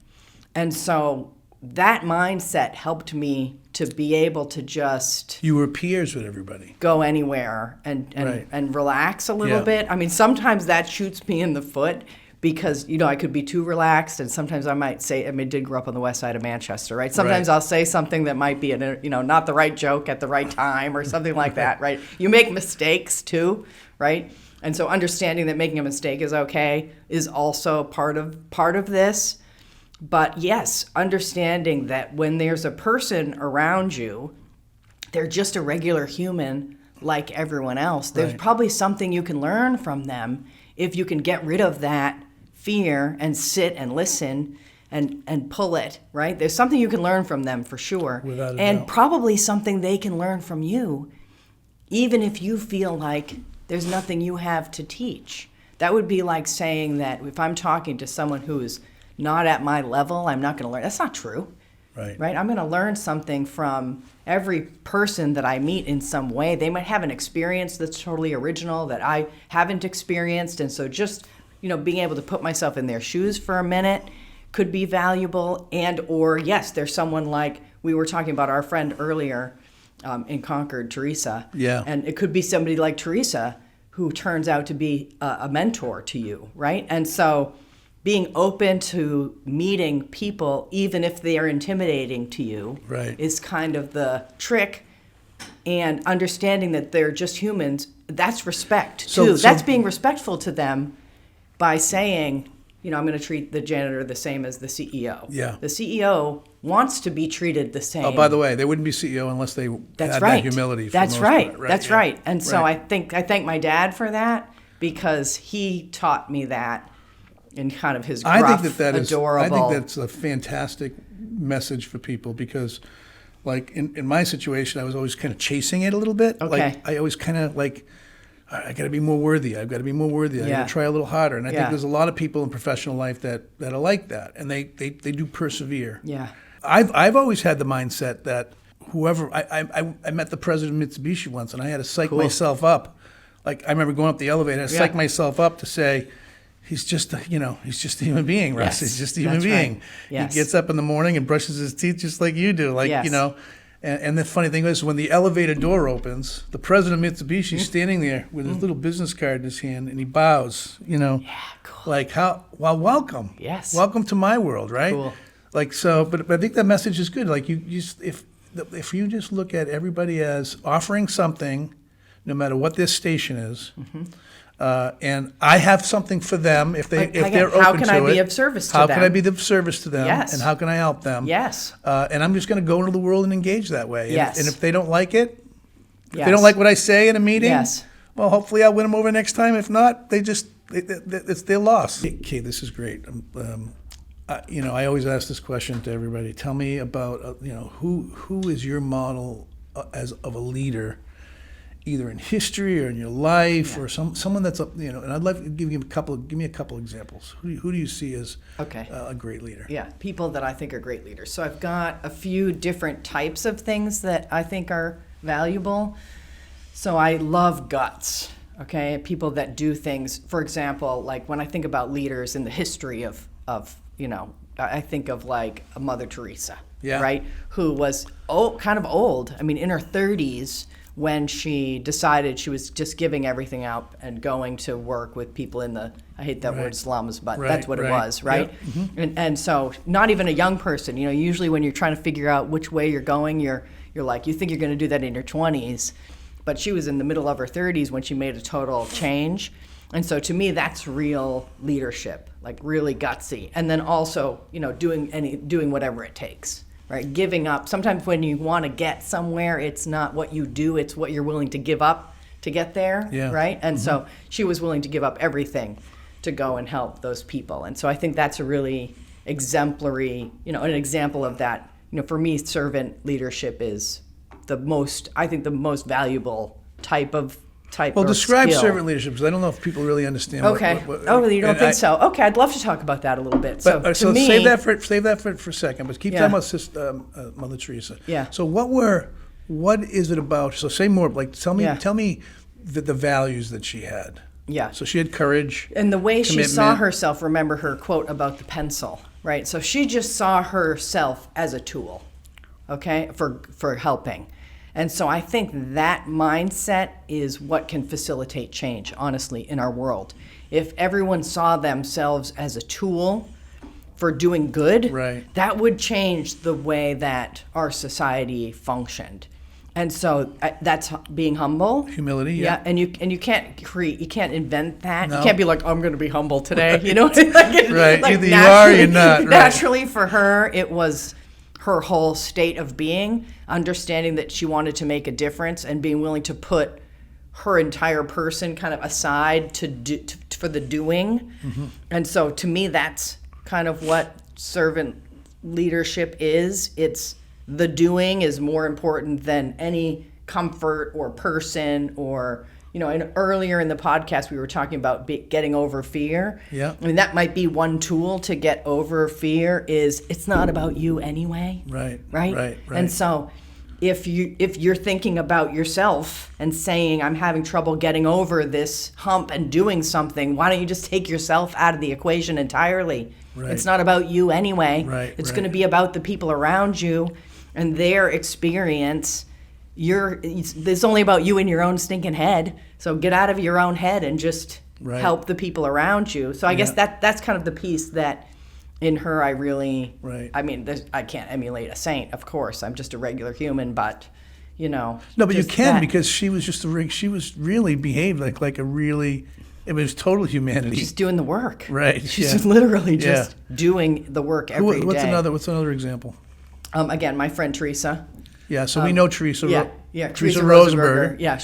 And so that mindset helped me to be able to just You were peers with everybody. go anywhere and Right. and relax a little Yeah. bit. I mean, sometimes that shoots me in the foot because, I could be too relaxed, and sometimes I might say, I did grow up on the west side of Manchester, right? Sometimes Right. I'll say something that might be, not the right joke at the right time or something like that, right? You make mistakes too, right? And so understanding that making a mistake is okay is also part of this. But yes, understanding that when there's a person around you, they're just a regular human like everyone else. There's Right. probably something you can learn from them if you can get rid of that fear and sit and listen and pull it, right? There's something you can learn from them for sure. Without a and doubt. probably something they can learn from you, even if you feel like there's nothing you have to teach. That would be like saying that if I'm talking to someone who is not at my level, I'm not going to learn. That's not true. Right? I'm going to learn something from every person that I meet in some way. They might have an experience that's totally original that I haven't experienced. And so just, being able to put myself in their shoes for a minute could be valuable. And, or yes, there's someone like we were talking about our friend earlier in Concord, Teresa. Yeah. And it could be somebody like Teresa who turns out to be a mentor to you, right? And so being open to meeting people, even if they are intimidating to you, Right. is kind of the trick. And understanding that they're just humans, that's respect, too. So- That's being respectful to them by saying, I'm going to treat the janitor the same as the CEO. Yeah. The CEO wants to be treated the same. Oh, by the way, they wouldn't be CEO unless they That's had right. that humility. For That's the most right. part. That's Yeah. right. And so Right. I thank my dad for that because he taught me that in kind of his gruff, I think that is. adorable. I think that's a fantastic message for people because, like in my situation, I was always kind of chasing it a little bit. Okay. Like I always kind of like, I got to be more worthy. I've got to be more worthy. I got Yeah. to try a little harder. And I Yeah. think there's a lot of people in professional life that are like that, and they do persevere. Yeah. I've always had the mindset that whoever I met the president of Mitsubishi once, and I had to psych myself up. Like I remember going up the elevator, I had to psych myself up to say, he's just a human being, Russ. Yes, He's just a human that's being. right. Yes. He gets up in the morning and brushes his teeth just like you do. Like, Yes. And the funny thing is when the elevator door opens, the president of Mitsubishi is standing there with his little business card in his hand and he bows, Yeah, cool. like welcome. Yes. Welcome to my world, right? Cool. Like so, but I think that message is good. Like if you just look at everybody as offering something, no matter what their station is, and I have something for them if they're open to it. How can I be of service to How them? can I be of service to them? Yes. And how can I help them? Yes. And I'm just going to go into the world and engage that way. And- Yes. And if they don't like it, if Yes. they don't like what I say in a meeting, Yes. well, hopefully I'll win them over next time. If not, it's their loss. Okay, this is great. I always ask this question to everybody. Tell me about who is your model of a leader, either in history or in your life, or someone that's And I'd like to give me a couple examples. Who do you see as Okay. a great leader? Yeah, people that I think are great leaders. So I've got a few different types of things that I think are valuable. So I love guts, okay? People that do things, for example, like when I think about leaders in the history of I think of like a Mother Teresa, Yeah. right? Who was kind of old. I mean, in her 30s when she decided she was just giving everything up and going to work with people in the, I hate that word slums, but that's what it was, right? Yep. And so not even a young person, usually when you're trying to figure out which way you're going, you're like, you think you're going to do that in your 20s, but she was in the middle of her 30s when she made a total change. And so to me, that's real leadership, like really gutsy. And then also, doing whatever it takes, right? Giving up. Sometimes when you want to get somewhere, it's not what you do, it's what you're willing to give up to get there, Yeah. right? And so she was willing to give up everything to go and help those people. And so I think that's a really exemplary, an example of that. For me, servant leadership is the most valuable type of Well, describe skill. servant leadership because I don't know if people really understand. Okay. You don't think so? Okay, I'd love to talk about that a little bit. So, But, to so me, save that for a second. But keep Yeah. talking about Mother Teresa. Yeah. So what is it about? So say more. Like tell me the values that she had. Yeah. So she had courage. And the way she saw commitment. herself, remember her quote about the pencil, right? So she just saw herself as a tool, okay, for helping. And so I think that mindset is what can facilitate change, honestly, in our world. If everyone saw themselves as a tool for doing good, right, that would change the way that our society functioned. And so that's being humble, humility, yeah. And you can't invent that. No. You can't be like, I'm going to be humble today. You know, like, right? like Either you are or you're not. Right. Naturally, for her, it was her whole state of being, understanding that she wanted to make a difference and being willing to put her entire person kind of aside for the doing. Mm-hmm. And so, to me, that's kind of what servant leadership is. It's the doing is more important than any comfort or person or, you know, and earlier in the podcast we were talking about getting over fear. Yeah. I mean, that might be one tool to get over fear is it's not about you anyway. Right. Right? Right. And so if you're thinking about yourself and saying, I'm having trouble getting over this hump and doing something, why don't you just take yourself out of the equation entirely? Right. It's not about you anyway. Right. It's right. going to be about the people around you and their experience. It's only about you in your own stinking head. So get out of your own head and just right. help the people around you. So I guess that's kind of the piece that in her I really, right. I mean, I can't emulate a saint, of course. I'm just a regular human, but, you know. No, but you can that. because she was she was really behaved like a really, it was total humanity. She's doing the work. Right. She's just literally just doing the work every day. What's another example? Again, my friend Teresa. Yeah, so we know Teresa. Teresa Rosenberger. Yeah,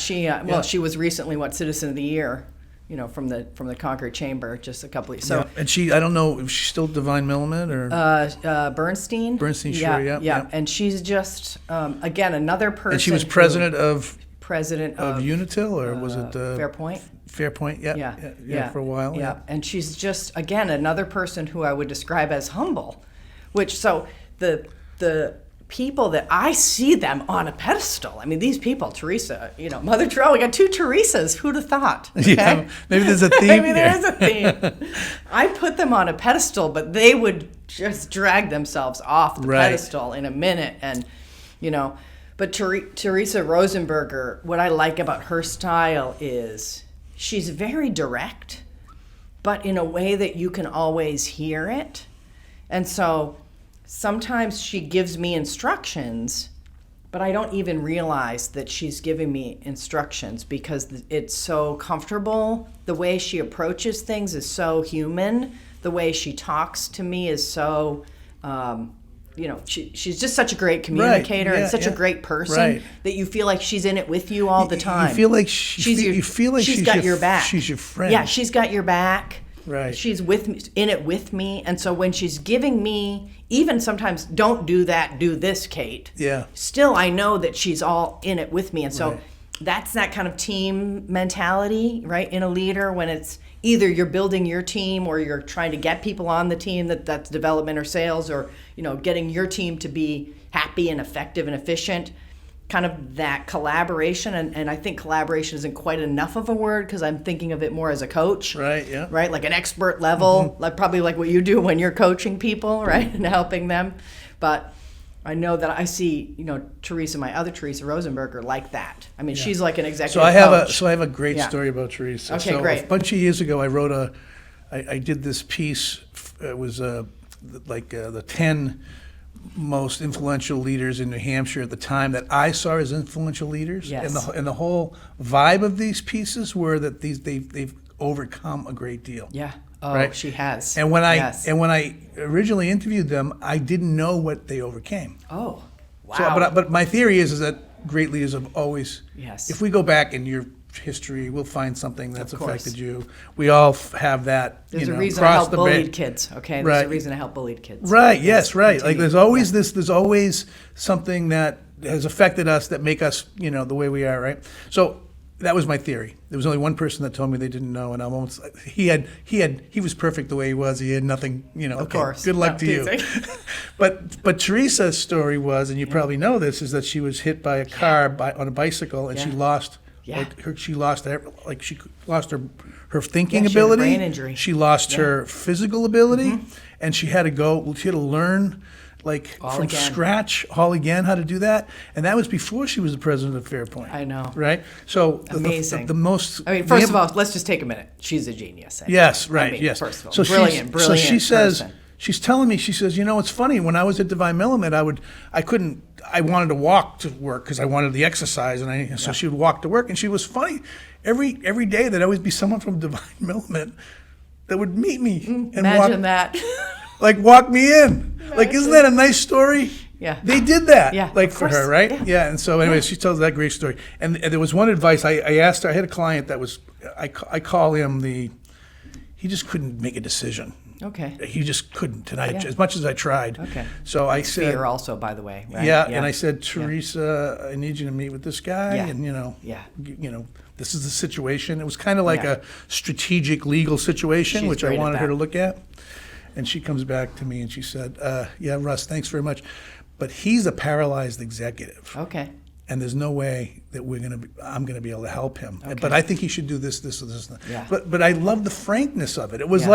she was recently Citizen of the Year, you know, from the Concord Chamber just a couple of years. So, yeah. And I don't know if she's still Divine Milliman or Bernstein. Bernstein, sure, yeah. And she's just again another person. And she was president of Unitil, or was it Fairpoint? Fairpoint, yeah, for a while. Yeah, and she's just again another person who I would describe as humble, which so the people that I see them on a pedestal. I mean, these people, Teresa, you know, Mother Teresa, we got two Teresas. Who'd have thought? Okay? Yeah, maybe there's a theme. Maybe there is a theme. I put them on a pedestal, but they would just drag themselves off the pedestal in a minute. And, you know, but Teresa Rosenberger, what I like about her style is she's very direct, but in a way that you can always hear it. And so sometimes she gives me instructions, but I don't even realize that she's giving me instructions because it's so comfortable. The way she approaches things is so human. The way she talks to me is so, you know, she's just such a great communicator and such a great person that you feel like she's in it with you all the time. You feel like she's got your back. She's your friend. Yeah, she's got your back. Right. She's in it with me. And so when she's giving me, even sometimes, don't do that, do this, Kate. Yeah. Still, I know that she's all in it with me. And so that's that kind of team mentality, right? In a leader, when it's either you're building your team or you're trying to get people on the team, that's development or sales, or, you know, getting your team to be happy and effective and efficient. Kind of that collaboration, and I think collaboration isn't quite enough of a word because I'm thinking of it more as a coach. Right, yeah. Right, like an expert level, like probably like what you do when you're coaching people, right, and helping them. But I know that I see, you know, Teresa, my other Teresa Rosenberger, like that. I mean, she's like an executive coach. I have a great story about Teresa. Okay, great. A bunch of years ago, I did this piece. It was the 10 most influential leaders in New Hampshire at the time that I saw as influential leaders. Yes. And the whole vibe of these pieces were that they've overcome a great deal. Yeah. Oh, right? She has. And when I originally interviewed them, I didn't know what they overcame. Oh, wow. So, but my theory is that great leaders have always. Yes. If we go back in your history, we'll find something that's affected you. We all have that. There's a reason I help bullied kids. Okay. There's a reason I help bullied kids. Right. Yes. Right. Like there's always There's always something that has affected us that make us, you know, the way we are. Right. So that was my theory. There was only one person that told me they didn't know, and I'm almost he was perfect the way he was. He had nothing. You know. Of course. Good luck to you. But Teresa's story was, and you probably know this, is that she was hit by a car on a bicycle, and she lost Yeah. She lost her thinking Yeah, she had a ability. brain injury. She lost her physical ability, and she had to learn All from again. scratch all again how to do that. And that was before she was the president of Fairpoint. I know. Right? So Amazing. the most. I mean, first of all, let's just take a minute. She's a genius. Yes, right. I mean, yes. First of all, so brilliant. So she says. person. She's telling me, she says, it's funny, when I was at Divine Millimet, I wanted to walk to work because I wanted the exercise, and so she would walk to work, and she was funny. Every day there'd always be someone from Divine Millimet that would meet me and Imagine that. walk me in. Isn't that a nice story? Yeah. They did that, Yeah, for of course. her, right? Yeah. Yeah, and so anyway, she tells that great story. And there was one advice I asked her. I had a client that was, I call him he just couldn't make a decision. Okay. He just couldn't, and Yeah. as much as I tried. Okay. So I said, Fear also, by the way, right? yeah, and I said, Teresa, I need you to meet with this guy, Yeah. and Yeah. this is the situation. It was kind of like Yeah. a strategic legal situation, She's which I great at wanted her that. to look at. And she comes back to me and she said, yeah, Russ, thanks very much, but he's a paralyzed executive. Okay. And there's no way that I'm gonna be able to help him. Okay. But I think he should do this, this, or this. Yeah. But I love the frankness of it. It was Yeah.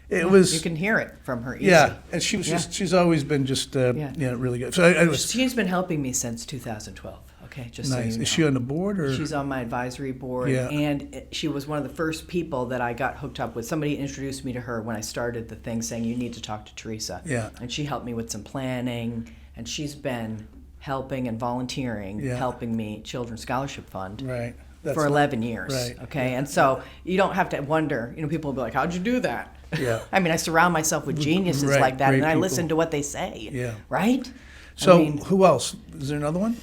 it was. You can hear it from her easy. Yeah, and she was Yeah. she's always been just really good. So I was She's been helping me since 2012. Okay, just so nice. you know. Is she on the board or? She's on my advisory board, Yeah. and she was one of the first people that I got hooked up with. Somebody introduced me to her when I started the thing, saying you need to talk to Teresa. Yeah. And she helped me with some planning, and she's been helping and volunteering, Yeah. helping me Children's Scholarship Fund. Right. For 11 years. Right. Okay. And so you don't have to wonder, people will be like, how'd you do that? Yeah. I mean, I surround myself with geniuses Right, like that, great and I people. listen to what they say. Yeah. Right? So I mean, who else? Is there another one?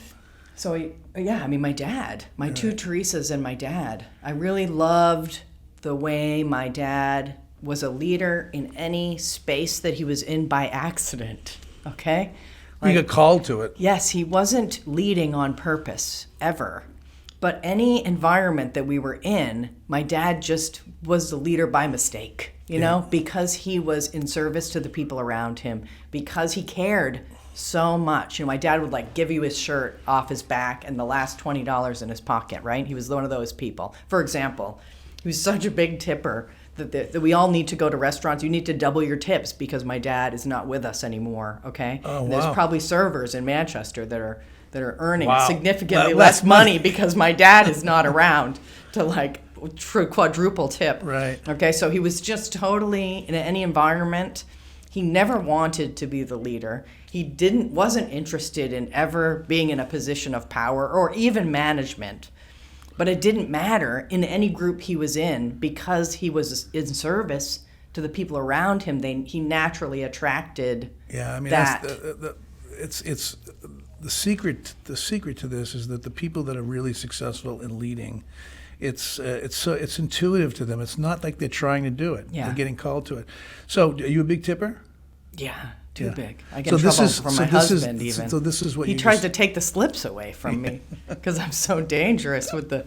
so, yeah, my dad, my two Teresas and my dad. I really loved the way my dad was a leader in any space that he was in by accident. Okay? You got called to it. Yes, he wasn't leading on purpose, ever. But any environment that we were in, my dad just was the leader by mistake, because he was in service to the people around him, because he cared so much. My dad would give you his shirt off his back and the last $20 in his pocket, right? He was one of those people. For example, he was such a big tipper that we all need to go to restaurants. You need to double your tips because my dad is not with us anymore, okay? Oh, And there's wow. probably servers in Manchester that are earning Wow. significantly Less less money because my dad is not around to quadruple tip. Right. Okay, so he was just totally in any environment. He never wanted to be the leader. He wasn't interested in ever being in a position of power or even management. But it didn't matter in any group he was in because he was in service to the people around him. He naturally attracted Yeah, I mean that. it's the secret. The secret to this is that the people that are really successful in leading, it's intuitive to them. It's not like they're trying to do it. Yeah. They're getting called to it. So, are you a big tipper? Yeah, too Yeah. big. I get So in this trouble is- from so my this is- husband even. so this is what he you tries just- to take the slips away from me because I'm so dangerous with the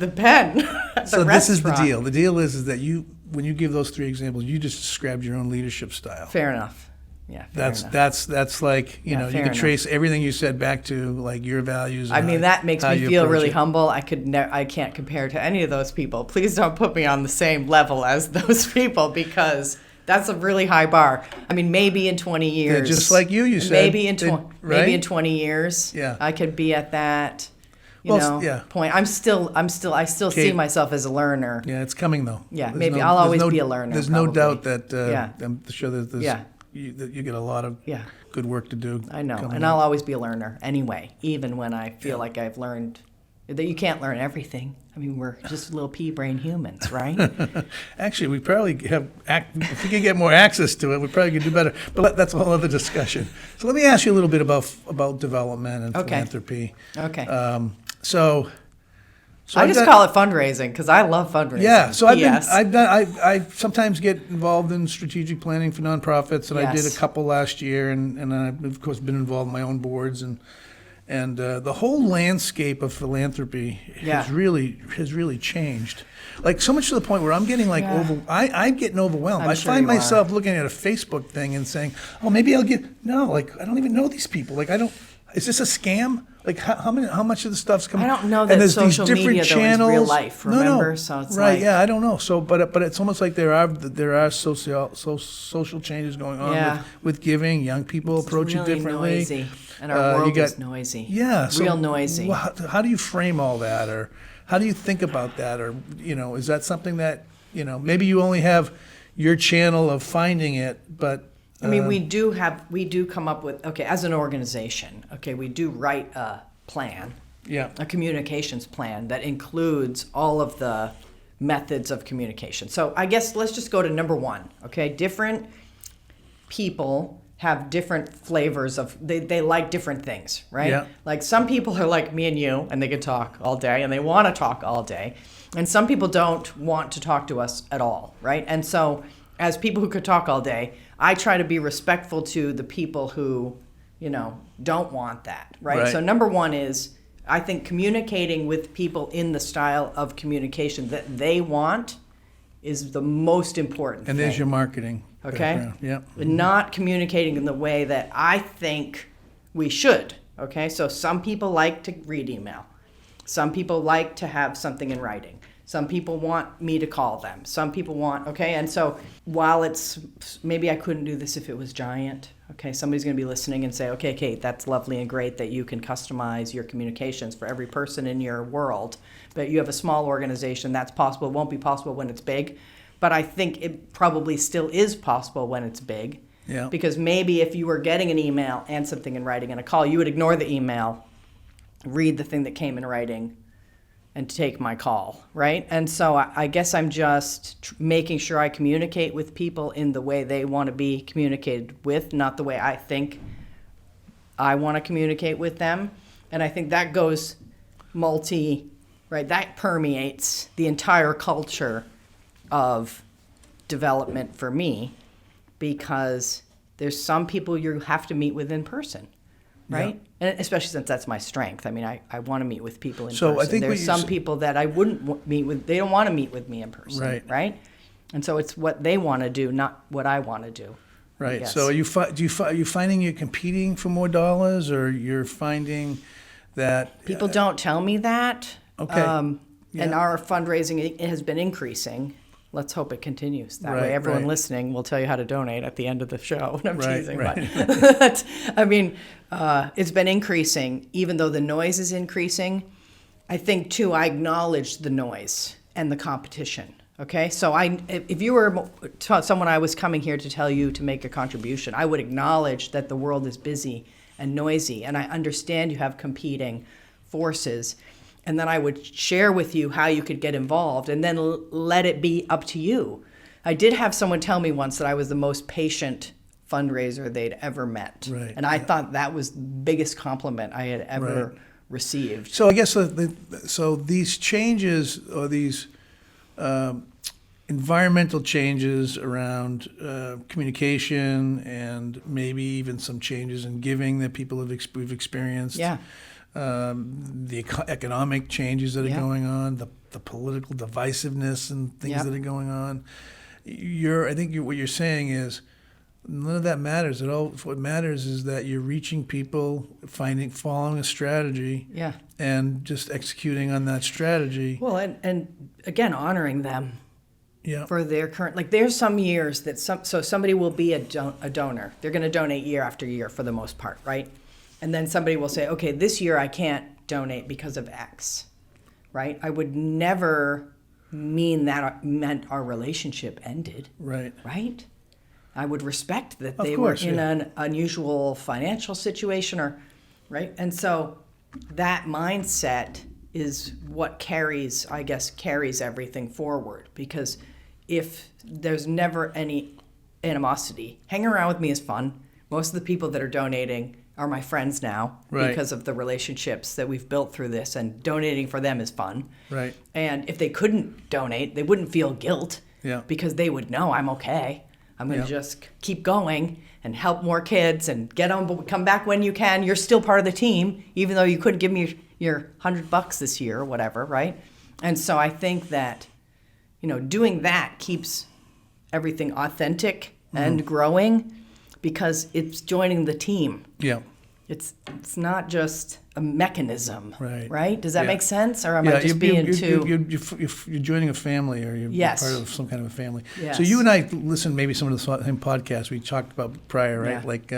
pen at So the this is the restaurant. deal. The deal is that when you give those three examples, you just described your own leadership style. Fair enough. Yeah, fair enough. That's like Yeah, you fair can enough. trace everything you said back to your values. I and mean, that makes how me you feel approach really it. humble. I can't compare to any of those people. Please don't put me on the same level as those people because that's a really high bar. I mean, maybe in 20 years. just like you said, Maybe in right? maybe in 20 years. Yeah. I could be at that. Yeah. Point. I still see Kate. myself as a learner. Yeah, it's coming though. Yeah, There's maybe no- I'll there's always no- be a learner, There's no doubt probably. that Yeah. I'm sure that that you get a lot of Yeah. good work to do. I know, coming and up. I'll always be a learner anyway, even when I feel like I've learned that you can't learn everything. I mean, we're just little pea brain humans, right? Actually, we probably if we could get more access to it, we probably could do better. But that's a whole other discussion. So let me ask you a little bit about development and Okay. philanthropy. Okay. So I I've just done- call it fundraising because I love fundraising. Yeah, so P.S. I sometimes get involved in strategic planning for nonprofits, and I did Yes. a couple last year, and I've of course been involved in my own boards, and the whole landscape of philanthropy Yeah. has really changed. Like so much to the point where I'm getting Yeah. I'm getting overwhelmed. I'm I sure find you are. myself looking at a Facebook thing and saying, "Oh, maybe I'll get." No, I don't even know these people. I don't. Is this a scam? Like how much of the stuff's coming? I don't know and that there's these social different media though channels. is real life, remember? No. So it's right, like, yeah, I don't know. So, but it's almost like there are social changes going on Yeah. with giving. Young people approach really it differently. noisy. And our world is noisy. Yeah, so real noisy. How do you frame all that, or how do you think about that, or is that something that maybe you only have your channel of finding it, but I mean, we do come up with, okay, as an organization, okay, we do write a plan, yeah, a communications plan that includes all of the methods of communication. So I guess let's just go to number one, okay? Different people have different flavors of, they like different things, right? Yeah. Like some people are like me and you, and they can talk all day, and they want to talk all day. And some people don't want to talk to us at all, right? And so as people who could talk all day, I try to be respectful to the people who, don't want that, right? So number one is, I think communicating with people in the style of communication that they want is the most important and thing. there's your marketing. Okay? Background. Yep. Not communicating in the way that I think we should, okay? So some people like to read email. Some people like to have something in writing. Some people want me to call them. Some people want, okay? And so while it's, maybe I couldn't do this if it was giant, okay? Somebody's going to be listening and say, okay, Kate, that's lovely and great that you can customize your communications for every person in your world, but you have a small organization, that's possible. It won't be possible when it's big, but I think it probably still is possible when it's big. Yeah. Because maybe if you were getting an email and something in writing and a call, you would ignore the email, read the thing that came in writing, and take my call, right? And so I guess I'm just making sure I communicate with people in the way they want to be communicated with, not the way I think I want to communicate with them. And I think that goes right? That permeates the entire culture of development for me, because there's some people you have to meet with in person, right? Yeah. And especially since that's my strength. I mean, I want to meet with people in So person. I think there's some people that I wouldn't meet with. They don't want to meet with me in person, right? And so it's what they want to do, not what I want to do. Right. So are you finding you're competing for more dollars, or you're finding that People don't tell me that. Okay. And Yeah. our fundraising has been increasing. Let's hope it continues. That way Right, everyone right. listening will tell you how to donate at the end of the show. I'm Right, teasing, right. but I mean, it's been increasing, even though the noise is increasing. I think, too, I acknowledge the noise and the competition. Okay, so if you were someone I was coming here to tell you to make a contribution, I would acknowledge that the world is busy and noisy, and I understand you have competing forces, and then I would share with you how you could get involved, and then let it be up to you. I did have someone tell me once that I was the most patient fundraiser they'd ever met, Right. and I thought that was the biggest compliment I had ever received. So I guess so these changes, or these environmental changes around communication, and maybe even some changes in giving that people we've experienced. Yeah. The economic changes that are Yeah. going on, the political divisiveness and things Yep. that are going on. I think what you're saying is none of that matters at all. What matters is that you're reaching people, following a strategy, Yeah. and just executing on that strategy. Well, and again, honoring them Yeah. for their current, like there's some years that somebody will be a donor. They're going to donate year after year for the most part, right? And then somebody will say, okay, this year I can't donate because of X, right? I would never meant our relationship ended, Right. right? I would respect that Of they course, were in yeah. an unusual financial situation, right? And so that mindset is what carries everything forward, because if there's never any animosity, hanging around with me is fun. Most of the people that are donating are my friends now, Right. because of the relationships that we've built through this, and donating for them is fun. Right. And if they couldn't donate, they wouldn't feel guilt, Yeah. because they would know I'm okay. I'm going to Yeah. just keep going and help more kids and get on, but come back when you can. You're still part of the team, even though you couldn't give me your $100 this year or whatever, right? And so I think that, doing that keeps everything authentic and growing, because it's joining the team. Yeah. it's not just a mechanism, Right. right? Does that Yeah. make sense, or am I just being too? You're joining a family, or you're Yes. part of some kind of a family. Yes. So you and I listened maybe some of the same podcasts we talked about prior, right? Yeah. Like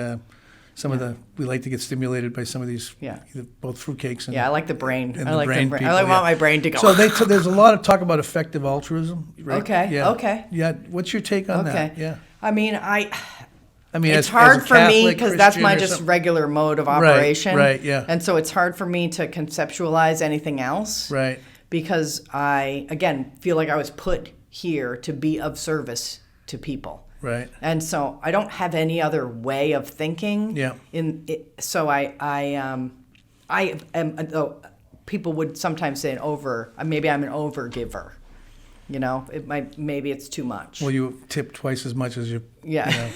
some of we like to get stimulated by some of these, Yeah. both fruitcakes and Yeah, I like the brain. and I the like brain the brain. people, I yeah. want my brain to go. So there's a lot of talk about effective altruism, right? Okay, Yeah. okay. Yeah. What's your take on Okay. that? Yeah. I mean, as it's a hard for me Catholic, because that's Christian my or just something? regular mode of operation. right, yeah. And so it's hard for me to conceptualize anything else. Right. Because I, again, feel like I was put here to be of service to people. Right. And so I don't have any other way of thinking. Yeah. So I am. People would sometimes say maybe I'm an over giver. Maybe it's too much. Well, you tip twice as much as you. Yeah. You know,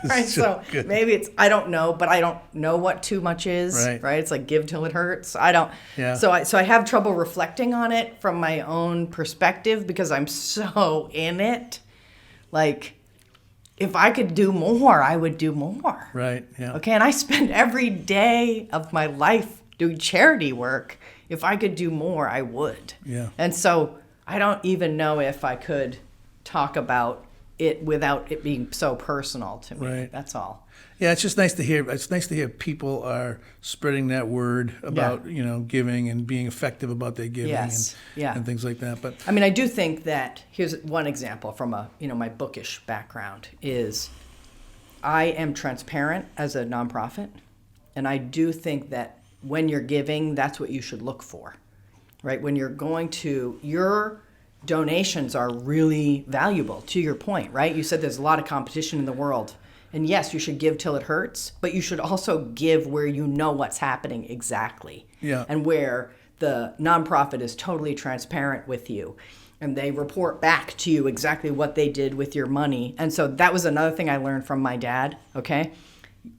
Right. So good. maybe I don't know, but I don't know what too much is. Right. It's like give till it hurts. I don't. Yeah. So I have trouble reflecting on it from my own perspective because I'm so in it. Like, if I could do more, I would do more. Right. Yeah. Okay. And I spend every day of my life doing charity work. If I could do more, I would. Yeah. And so I don't even know if I could talk about it without it being so personal to me. Right. That's all. Yeah, it's just nice to hear. It's nice to hear people are spreading that word about giving and being effective about their giving Yes. and things like that. But I mean, I do think that here's one example from my bookish background is I am transparent as a nonprofit, and I do think that when you're giving, that's what you should look for, right? When you're going to your donations are really valuable, to your point, right? You said there's a lot of competition in the world. And yes, you should give till it hurts, but you should also give where you know what's happening exactly. Yeah. And where the nonprofit is totally transparent with you. And they report back to you exactly what they did with your money. And so that was another thing I learned from my dad, okay?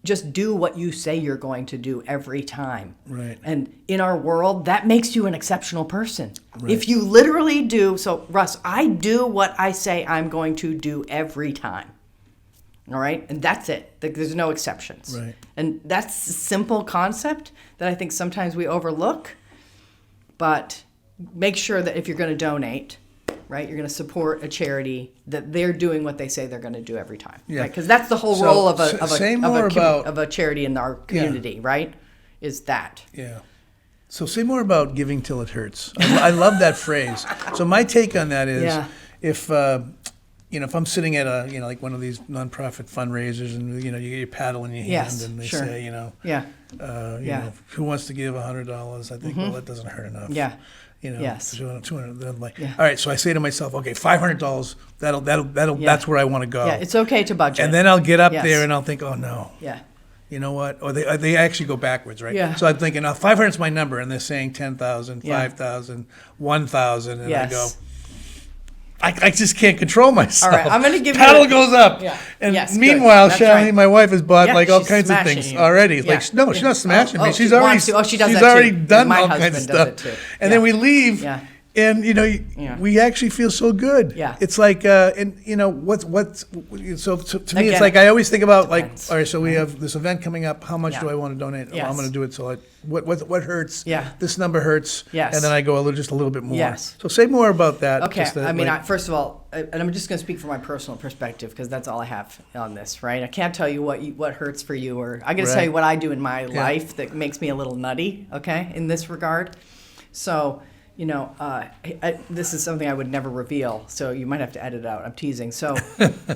Just do what you say you're going to do every time. Right. And in our world, that makes you an exceptional person. Right. If you literally do, so Russ, I do what I say I'm going to do every time. All right? And that's it. There's no exceptions. Right. And that's a simple concept that I think sometimes we overlook. But make sure that if you're going to donate, right, you're going to support a charity, that they're doing what they say they're going to do every time. Yeah. Right? Because that's the whole So, role of a charity in our community, right? Is that. yeah. So say more about giving till it hurts. I love that phrase. So my take on that is, Yeah. if I'm sitting at like one of these nonprofit fundraisers, and you get your paddle in your hand, Yes, and they sure. say, Yeah. know, who wants to give $100? I think, well, that doesn't hurt enough. Yeah. Yes. 200. Then I'm like, Yeah. all right. So I say to myself, okay, $500. That'll. Yeah. That's where I want to go. Yeah, it's okay to budget. And then I'll get up Yes. there and I'll think, oh no. Yeah. You know what? Or they actually go backwards, right? Yeah. So I'm thinking, 500 is my number, and they're saying 10,000, Yeah. 5,000, 1,000, and Yes. I go, I just can't control myself. All right, I'm gonna give you paddle a- goes up. Yeah. And Yes, good. meanwhile, That's Shelly, right. my wife, has bought Yeah, like all she's kinds of smashing things you. already. Yeah. Like, no, she's not smashing me. Oh, She's she already wants to. Oh, she does she's that already too. done My all kinds of husband stuff. does it too. And Yeah. then we leave. Yeah. And Yeah. we actually feel so good. Yeah. It's like, and what's so to me, it's Again, like I always think about like, depends. all right, so we have this event coming up. How much Yeah. do I want to donate? Well, I'm Yes. going to do it. So what hurts? Yeah. This number hurts. Yes. And then I go just a little bit more. Yes. So say more about that. Okay. just that, I mean, like- first of all, and I'm just going to speak from my personal perspective because that's all I have on this, right? I can't tell you what hurts for you, or I got to tell Right. you what I do in my life that makes me a little nutty, okay, in this regard. So, this is something I would never reveal, so you might have to edit out. I'm teasing. So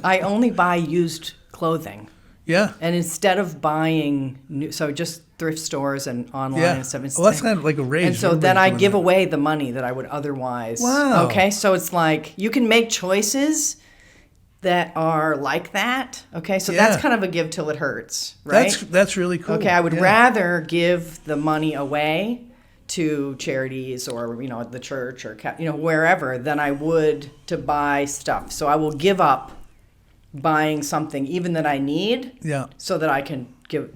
I only buy used clothing. yeah. And instead of buying new, so just thrift stores and online Yeah. and stuff. Well, that's kind of like a raise. And so then Everybody's I doing give that. away the money that I would otherwise. Wow. Okay, so it's like you can make choices that are like that. Okay, so Yeah. that's kind of a give till it hurts, right? That's really cool. Okay, I would Yeah. rather give the money away to charities or the church or wherever than I would to buy stuff. So I will give up buying something even that I need Yeah. so that I can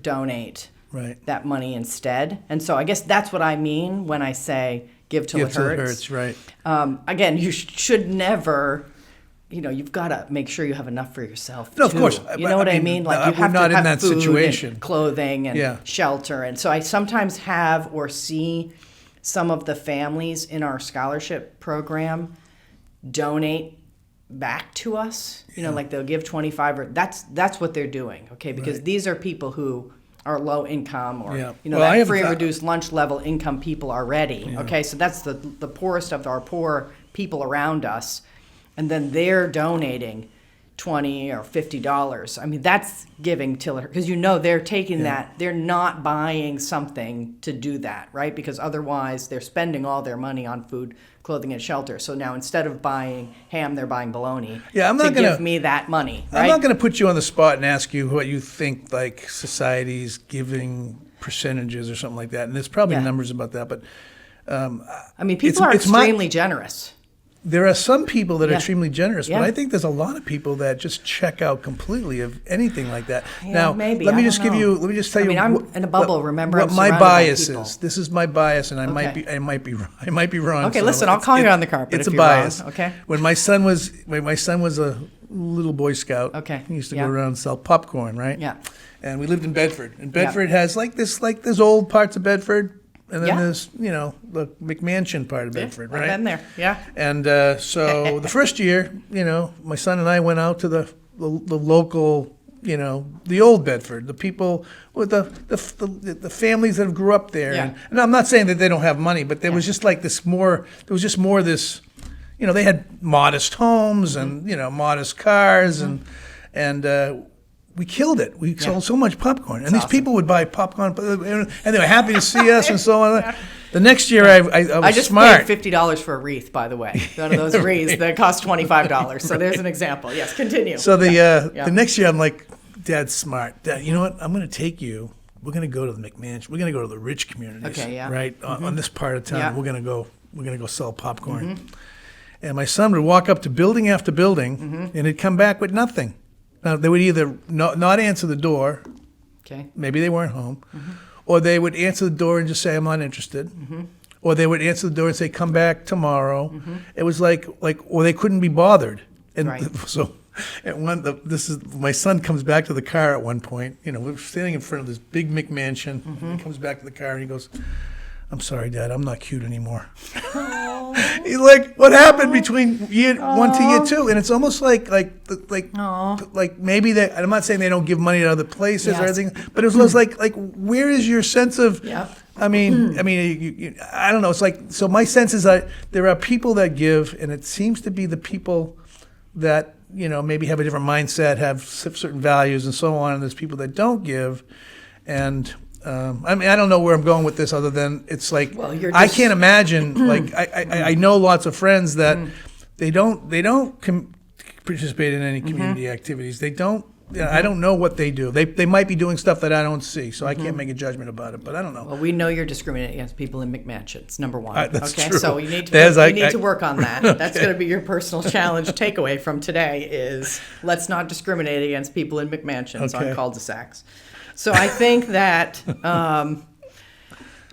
donate Right. that money instead. And so I guess that's what I mean when I say give till Give it till hurts. it hurts. Right. Again, you should never you've got to make sure you have enough for yourself. No, of too. course. You know what I mean? Like, you we're have not to in have that food situation. and clothing and shelter. And so I sometimes have or see some of the families in our scholarship program donate back to us. Like they'll give 25, or that's what they're doing. Okay, because these are people who are low income, or that free and reduced lunch level income people already. Okay, so that's the poorest of our poor people around us, and then they're donating $20 or $50. I mean, that's giving because they're taking that, they're not buying something to do that, right? Because otherwise they're spending all their money on food, clothing, and shelter. So now instead of buying ham, they're buying bologna. Yeah, I'm not to gonna give me that money. Right? I'm not going to put you on the spot and ask you what you think like society's giving percentages or something like that. And there's probably numbers about that, but I mean, people are extremely generous. There are some people that are Yeah. extremely generous, Yeah. but I think there's a lot of people that just check out completely of anything like that. Yeah, now, maybe. let me I just don't give know. you. Let me just tell I you. mean, I'm in a bubble. Remember, I'm my surrounded by bias people. is. This is my bias, and I might Okay. be. I might be. I might be wrong. Okay, so listen, I'll call you on the carpet It's if a you're bias. wrong, okay? When my son was a little Boy Scout. Okay, He used to yeah. go around and sell popcorn, right? Yeah. And we lived in Bedford, and Bedford has there's old parts of Bedford. And then Yeah. there's, the McMansion part of Bedford, right? I've been there. Yeah. And so the first year, my son and I went out to the local, the old Bedford, the people with the families that grew up there. Yeah. And I'm not saying that they don't have money, but there was just like this more. There was just more this, they had modest homes and modest cars and. We killed it. We sold so much popcorn, and these people would buy popcorn, and they were happy to see us and so on. The next year, I was just smart. paid $50 for a wreath, by the way. One of those wreaths that cost $25. So there's an example. Yes, continue. So the next year, I'm like, Dad's smart. Dad, you know what? I'm going to take you. We're going to go to the McMansion. We're going to go to the rich communities, right, on this part of town. Yeah. We're going to go sell popcorn. And my son would walk up to building after building, and he'd come back with nothing. Now, they would either not answer the door, maybe they weren't home, or they would answer the door and just say, I'm not interested, or they would answer the door and say, come back tomorrow. It was like, or they couldn't be bothered. And so my son comes back to the car at one point, we're standing in front of this big McMansion, he comes back to the car and he goes, I'm sorry, Dad, I'm not cute anymore. He's like, what happened between year one to year two? And it's almost like maybe that. I'm not saying they don't give money to other places or anything, but it was almost like where is your sense of? Yeah. I mean, I don't know. It's like, so my sense is that there are people that give, and it seems to be the people that maybe have a different mindset, have certain values, and so on. And there's people that don't give, and. I don't know where I'm going with this other than it's like, I can't imagine, like, I know lots of friends that they don't participate in any community activities. They don't, I don't know what they do. They might be doing stuff that I don't see, so I can't make a judgment about it, but I don't know. Well, we know you're discriminating against people in McMansions, number one. That's okay, true. so you need to work on that. Okay. That's going to be your personal challenge takeaway from today is let's not discriminate against people in McMansions on cul-de-sacs. So I think that,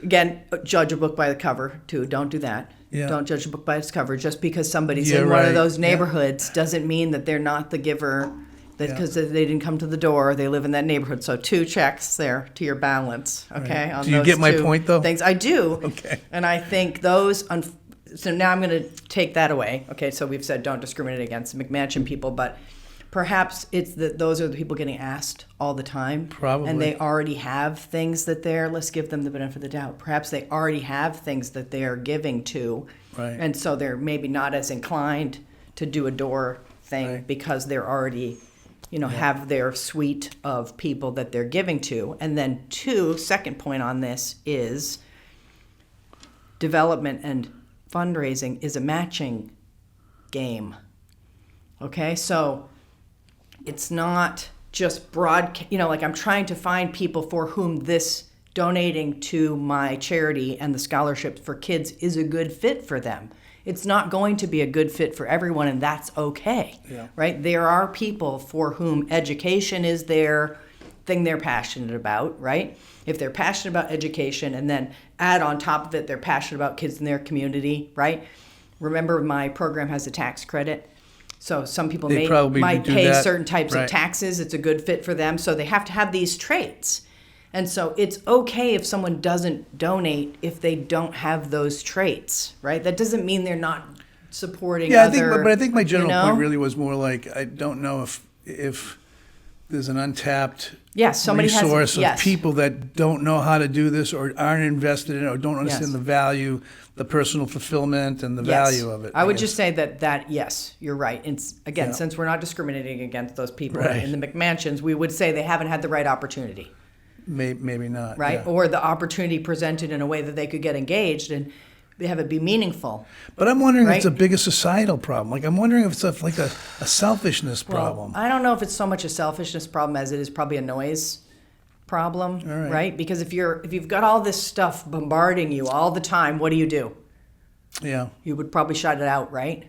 again, judge a book by the cover, too. Don't do that. Yeah. Don't judge a book by its cover. Just because somebody's in one of those neighborhoods doesn't mean that they're not the giver, because they didn't come to the door, they live in that neighborhood. So 2 checks there to your balance, okay? On Do you those get my 2 point, though? Things. I do. Okay. And I think those... so now I'm going to take that away. Okay, so we've said don't discriminate against McMansion people, but... perhaps it's that those are the people getting asked all the time. Probably. And they already have things that let's give them the benefit of the doubt. Perhaps they already have things that they're giving to. Right. And so they're maybe not as inclined to do a door thing because they're already, have their suite of people that they're giving to. And then second point on this is development and fundraising is a matching game. Okay, so it's not just broad, like I'm trying to find people for whom this donating to my charity and the scholarships for kids is a good fit for them. It's not going to be a good fit for everyone, and that's okay, right? There are people for whom education is their thing they're passionate about, right? If they're passionate about education and then add on top of it, they're passionate about kids in their community, right? Remember, my program has a tax credit. So some people They probably might do pay that. certain types Right. of taxes. It's a good fit for them. So they have to have these traits. And so it's okay if someone doesn't donate if they don't have those traits, right? That doesn't mean they're not supporting Yeah, other, but I think my general you know? point really was more like, I don't know if there's an untapped Yes, somebody has- resource of yes. people that don't know how to do this or aren't invested in it or don't understand Yes. the value, the personal fulfillment and the Yes. value of it. I would guess. just say that yes, you're right. It's, again, Yeah. since we're not discriminating against those people Right. in the McMansions, we would say they haven't had the right opportunity, Maybe not. right? yeah. Or the opportunity presented in a way that they could get engaged and have it be meaningful. But I'm wondering if it's a Right? bigger societal problem. Like I'm wondering if it's like a selfishness Well, problem. I don't know if it's so much a selfishness problem as it is probably a noise problem, All right. right? Because if you've got all this stuff bombarding you all the time, what do? Yeah. You would probably shut it out, right?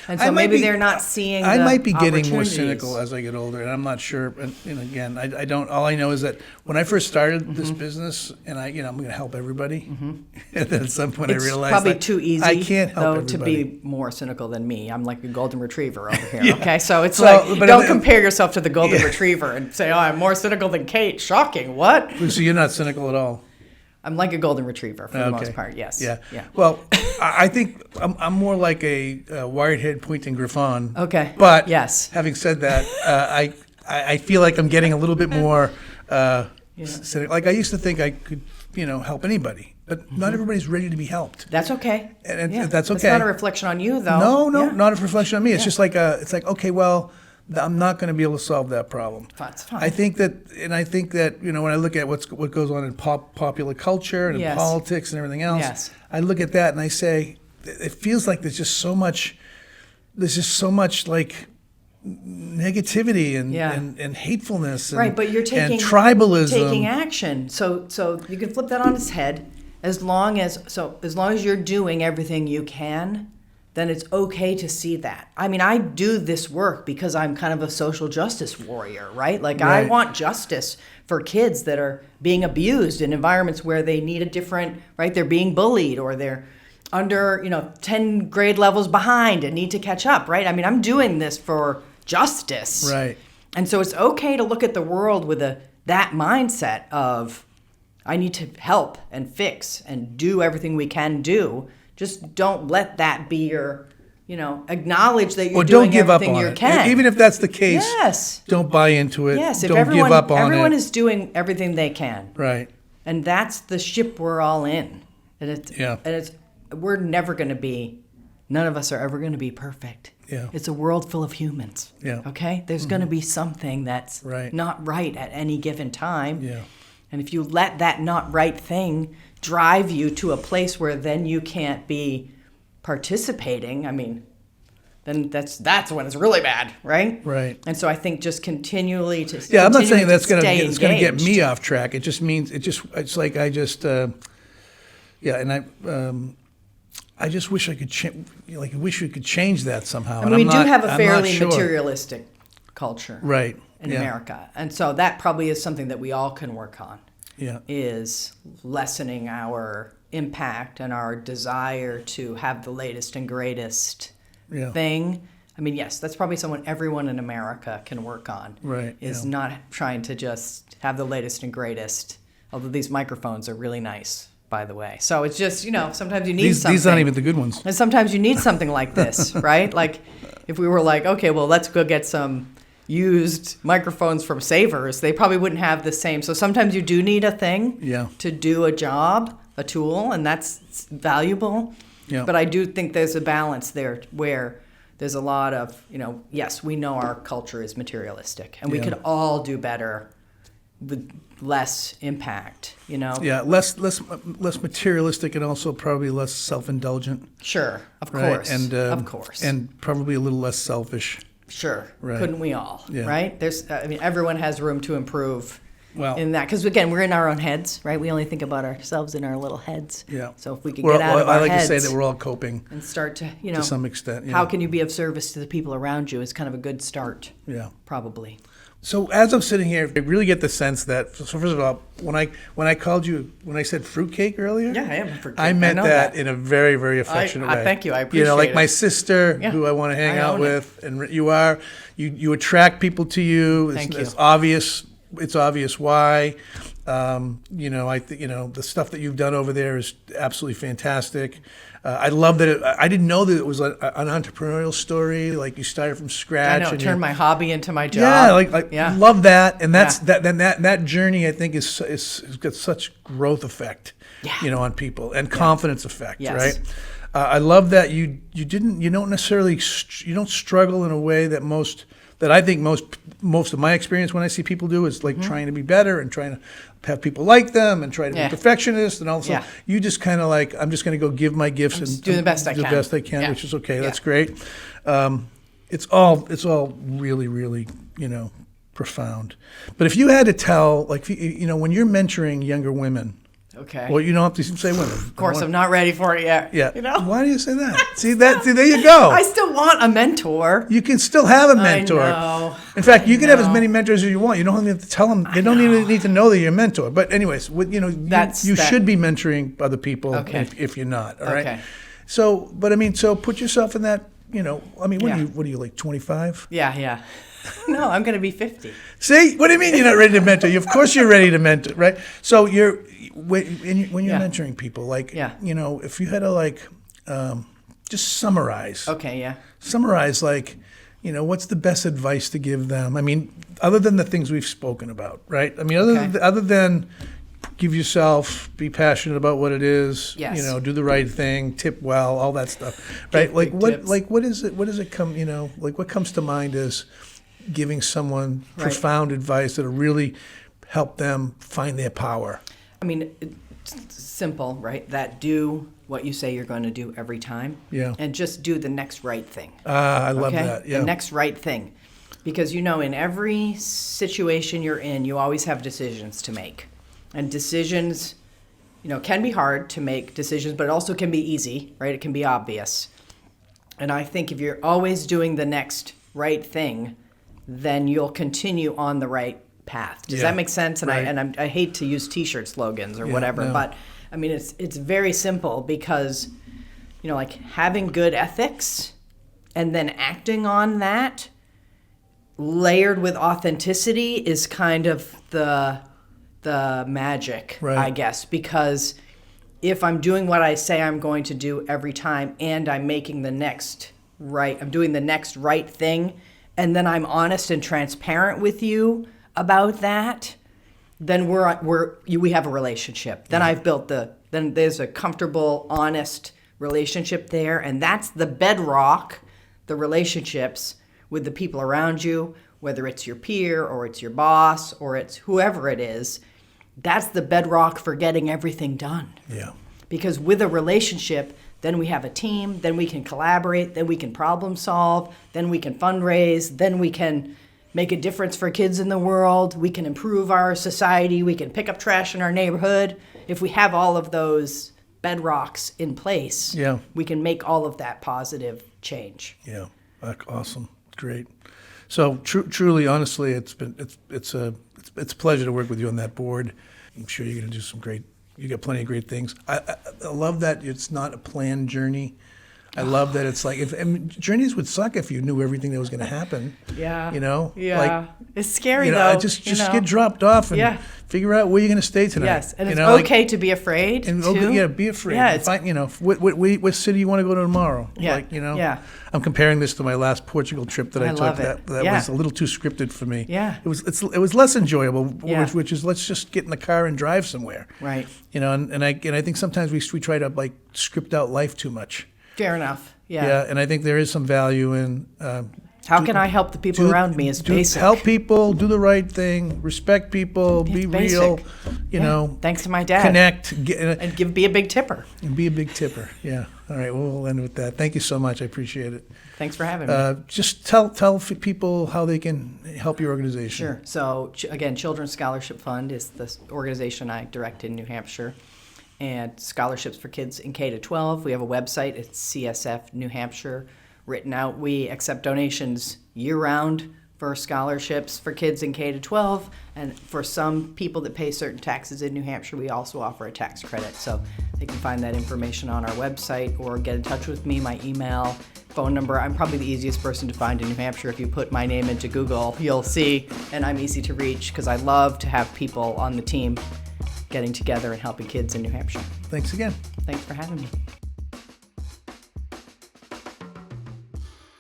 And I so might maybe be- they're not seeing. I the might be getting more opportunities. cynical as I get older, and I'm not sure. And again, I don't. All I know is that when I first started this Mm-hmm. business, and I'm going to help everybody, and then at some point It's I realized probably that too easy, I can't help though, everybody. to be more cynical than me. I'm like a golden retriever over here. Yeah. Okay, so it's So, like but don't if- compare yourself to the golden Yeah. retriever and say, "Oh, I'm more cynical than Kate." Shocking. What? So you're not cynical at all. I'm like a golden retriever for the Okay. most part. Yes. Yeah. Yeah. Well, I think I'm more like a wired-head pointing griffon. Okay. But Yes. having said that, I feel like I'm getting a little bit more cynical. Like I used to think I could, help anybody, but not everybody's ready to be helped. That's okay. And Yeah. that's It's okay. not a reflection on you, though. No, Yeah. not a reflection on me. It's Yeah. just like it's like okay, well, I'm not going to be able to solve that problem. That's fine. I think that when I look at what goes on in popular culture and in Yes. politics and everything else, Yes. I look at that and I say, it feels like there's just so much like negativity and Yeah. and hatefulness and, Right, but you're taking and tribalism. taking action. So you can flip that on its head. As long as you're doing everything you can, then it's okay to see that. I mean, I do this work because I'm kind of a social justice warrior, right? Like I Right. want justice for kids that are being abused in environments where they need a different, right? They're being bullied or they're under, 10 grade levels behind and need to catch up, right? I mean, I'm doing this for justice. Right. And so it's okay to look at the world with that mindset of I need to help and fix and do everything we can do. Just don't let that be your, acknowledge that you're Or doing don't give up everything on you it. can. Even if that's the case, Yes. don't buy into it. Yes, if don't everyone, give up on everyone it. is doing everything they can. Right. And that's the ship we're all in. And Yeah. we're never going to be, none of us are ever going to be perfect. Yeah. It's a world full of humans. Yeah. Okay? There's going to be something that's Right. not right at any given time. Yeah. And if you let that not right thing drive you to a place where then you can't be participating, I mean, then that's when it's really bad, right? Right. And so I think just continually to Yeah, I'm not saying continuing that's gonna stay it's gonna get engaged. me off track. It just means it's like I just I just wish I could I wish we could change that somehow. I and mean, we I'm do not- have a I'm not fairly sure. materialistic culture Right. in Yeah. America. And so that probably is something that we all can work on, Yeah. is lessening our impact and our desire to have the latest and greatest Yeah. thing. I mean, yes, that's probably everyone in America can work on. Right, Is yeah. not trying to just have the latest and greatest. Although these microphones are really nice, by the way. So it's just, sometimes you need something. These aren't even the good ones. And sometimes you need something like this, right? Like if we were like, okay, well, let's go get some used microphones from Savers, they probably wouldn't have the same. So sometimes you do need a thing Yeah. to do a job, a tool, and that's valuable. Yeah. But I do think there's a balance there where there's a lot of, yes, we know our culture is materialistic and we Yeah. could all do better with less impact, Yeah, less materialistic and also probably less self-indulgent. Sure, of Right. course, And of course. and probably a little less selfish. Sure. Right. Couldn't we all? Yeah. Right? Everyone has room to improve Well, in that. Because, again, we're in our own heads, right? We only think about ourselves in our little heads. yeah. So if we could We're- get out of our I like heads to say that we're all coping and start to, to some extent. Yeah. how can you be of service to the people around you is kind of a good start, Yeah. probably. So as I'm sitting here, I really get the sense that, so first of all, when I called you, when I said fruitcake earlier, Yeah, I am a fruitcake. I meant know that in a very, very affectionate way. Thank you. I appreciate like it. my sister, Yeah, who I want to hang I out own with, and you attract people to you. Thank you. It's obvious. It's obvious why. The stuff that you've done over there is absolutely fantastic. I love that. I didn't know that it was an entrepreneurial story. Like you started from I scratch. know, and turn my hobby into my job. Yeah, love that, and that's Yeah. that journey. I think is got such growth effect, Yeah. on people and confidence effect, Yes. right? I love that you don't necessarily you don't struggle in a way that I think most of my experience when I see people do is like trying to be better and trying to have people like them and try to Yeah. be perfectionist and also Yeah. you just kind of like I'm just going to go give my gifts and do the best I do can. the best I can, Yeah. which is okay. Yeah. That's great. It's all really, really, profound. But if you had to tell, like, when you're mentoring younger women, Okay. well, you don't have to say women. Of course, I'm not ready for it yet. Yeah. You know? Why do you say that? See, there you go. I still want a mentor. You can still have a mentor. I know. In fact, you can have as know. many mentors as you want. You don't even have to tell them. They don't even need to know that you're a mentor. But anyways, you should be mentoring other people Okay. if you're not. All right. Okay. So, but so put yourself in that. What Yeah. are you like 25? Yeah. No, I'm going to be 50. See, what do you mean you're not ready to mentor? Of course you're ready to mentor, right? So when you're Yeah. mentoring people, like, Yeah. if you had to just summarize. Okay, yeah. Summarize, like, what's the best advice to give them? I mean, other than the things we've spoken about, right? I mean, other than give yourself, be passionate about what it is, Yes. do the right thing, tip well, all that stuff, right? Give Like big what, tips. like what is it? What does it come? Like what comes to mind is giving someone Right. profound advice that'll really help them find their power. I mean, it's simple, right? That do what you say you're going to do every time. Yeah. And just do the next right thing. I love Okay? that. Yeah. The next right thing. Because in every situation you're in, you always have decisions to make. And decisions, can be hard to make decisions, but it also can be easy, right? It can be obvious. And I think if you're always doing the next right thing, then you'll continue on the right path. Does Yeah. that make sense? And Right. I hate to use T-shirt slogans or whatever, no. but I mean it's very simple because like having good ethics and then acting on that layered with authenticity is kind of the magic, Right. I guess, because if I'm doing what I say I'm going to do every time and I'm doing the next right thing, and then I'm honest and transparent with you about that, then we have a relationship. Then I've built then there's a comfortable, honest relationship there, and that's the bedrock, the relationships with the people around you, whether it's your peer or it's your boss or it's whoever it is. That's the bedrock for getting everything done. Yeah. Because with a relationship, then we have a team, then we can collaborate, then we can problem solve, then we can fundraise, then we can make a difference for kids in the world, we can improve our society, we can pick up trash in our neighborhood. If we have all of those bedrocks in place, Yeah. we can make all of that positive change. Yeah. Awesome. Great. So truly, honestly, it's a pleasure to work with you on that board. I'm sure you're going to do you got plenty of great things. I love that it's not a planned journey. I love that it's like journeys would suck if you knew everything that was going to happen. Yeah. Yeah. Like, it's scary though. Just get dropped off and figure out where you're going to stay tonight. Yes, and it's okay to be afraid and too. be afraid. Yeah, And find, what city you want to go to tomorrow. Yeah, yeah. I'm comparing this to my last Portugal trip that I took. love it. That Yeah. was a little too scripted for me. Yeah. It was less enjoyable. Yeah. Which is let's just get in the car and drive somewhere. Right. And I think sometimes we try to like script out life too much. Fair enough. Yeah. Yeah, and I think there is some value in. How can I help the people around me is basic. Help people, do the right thing, respect people, be basic. real. Yeah. Thanks to my dad. Connect, And be a big tipper. and be a big tipper. Yeah. All right. Well, we'll end with that. Thank you so much. I appreciate it. Thanks for having me. Just tell people how they can help your organization. Sure. So, again, Children's Scholarship Fund is the organization I direct in New Hampshire. And scholarships for kids in K to 12. We have a website. It's CSF New Hampshire written out. We accept donations year-round. for scholarships for kids in K to 12, and for some people that pay certain taxes in New Hampshire, we also offer a tax credit. So they can find that information on our website or get in touch with me. My email, phone number. I'm probably the easiest person to find in New Hampshire. If you put my name into Google, you'll see, and I'm easy to reach because I love to have people on the team getting together and helping kids in New Hampshire. Thanks again. Thanks for having me.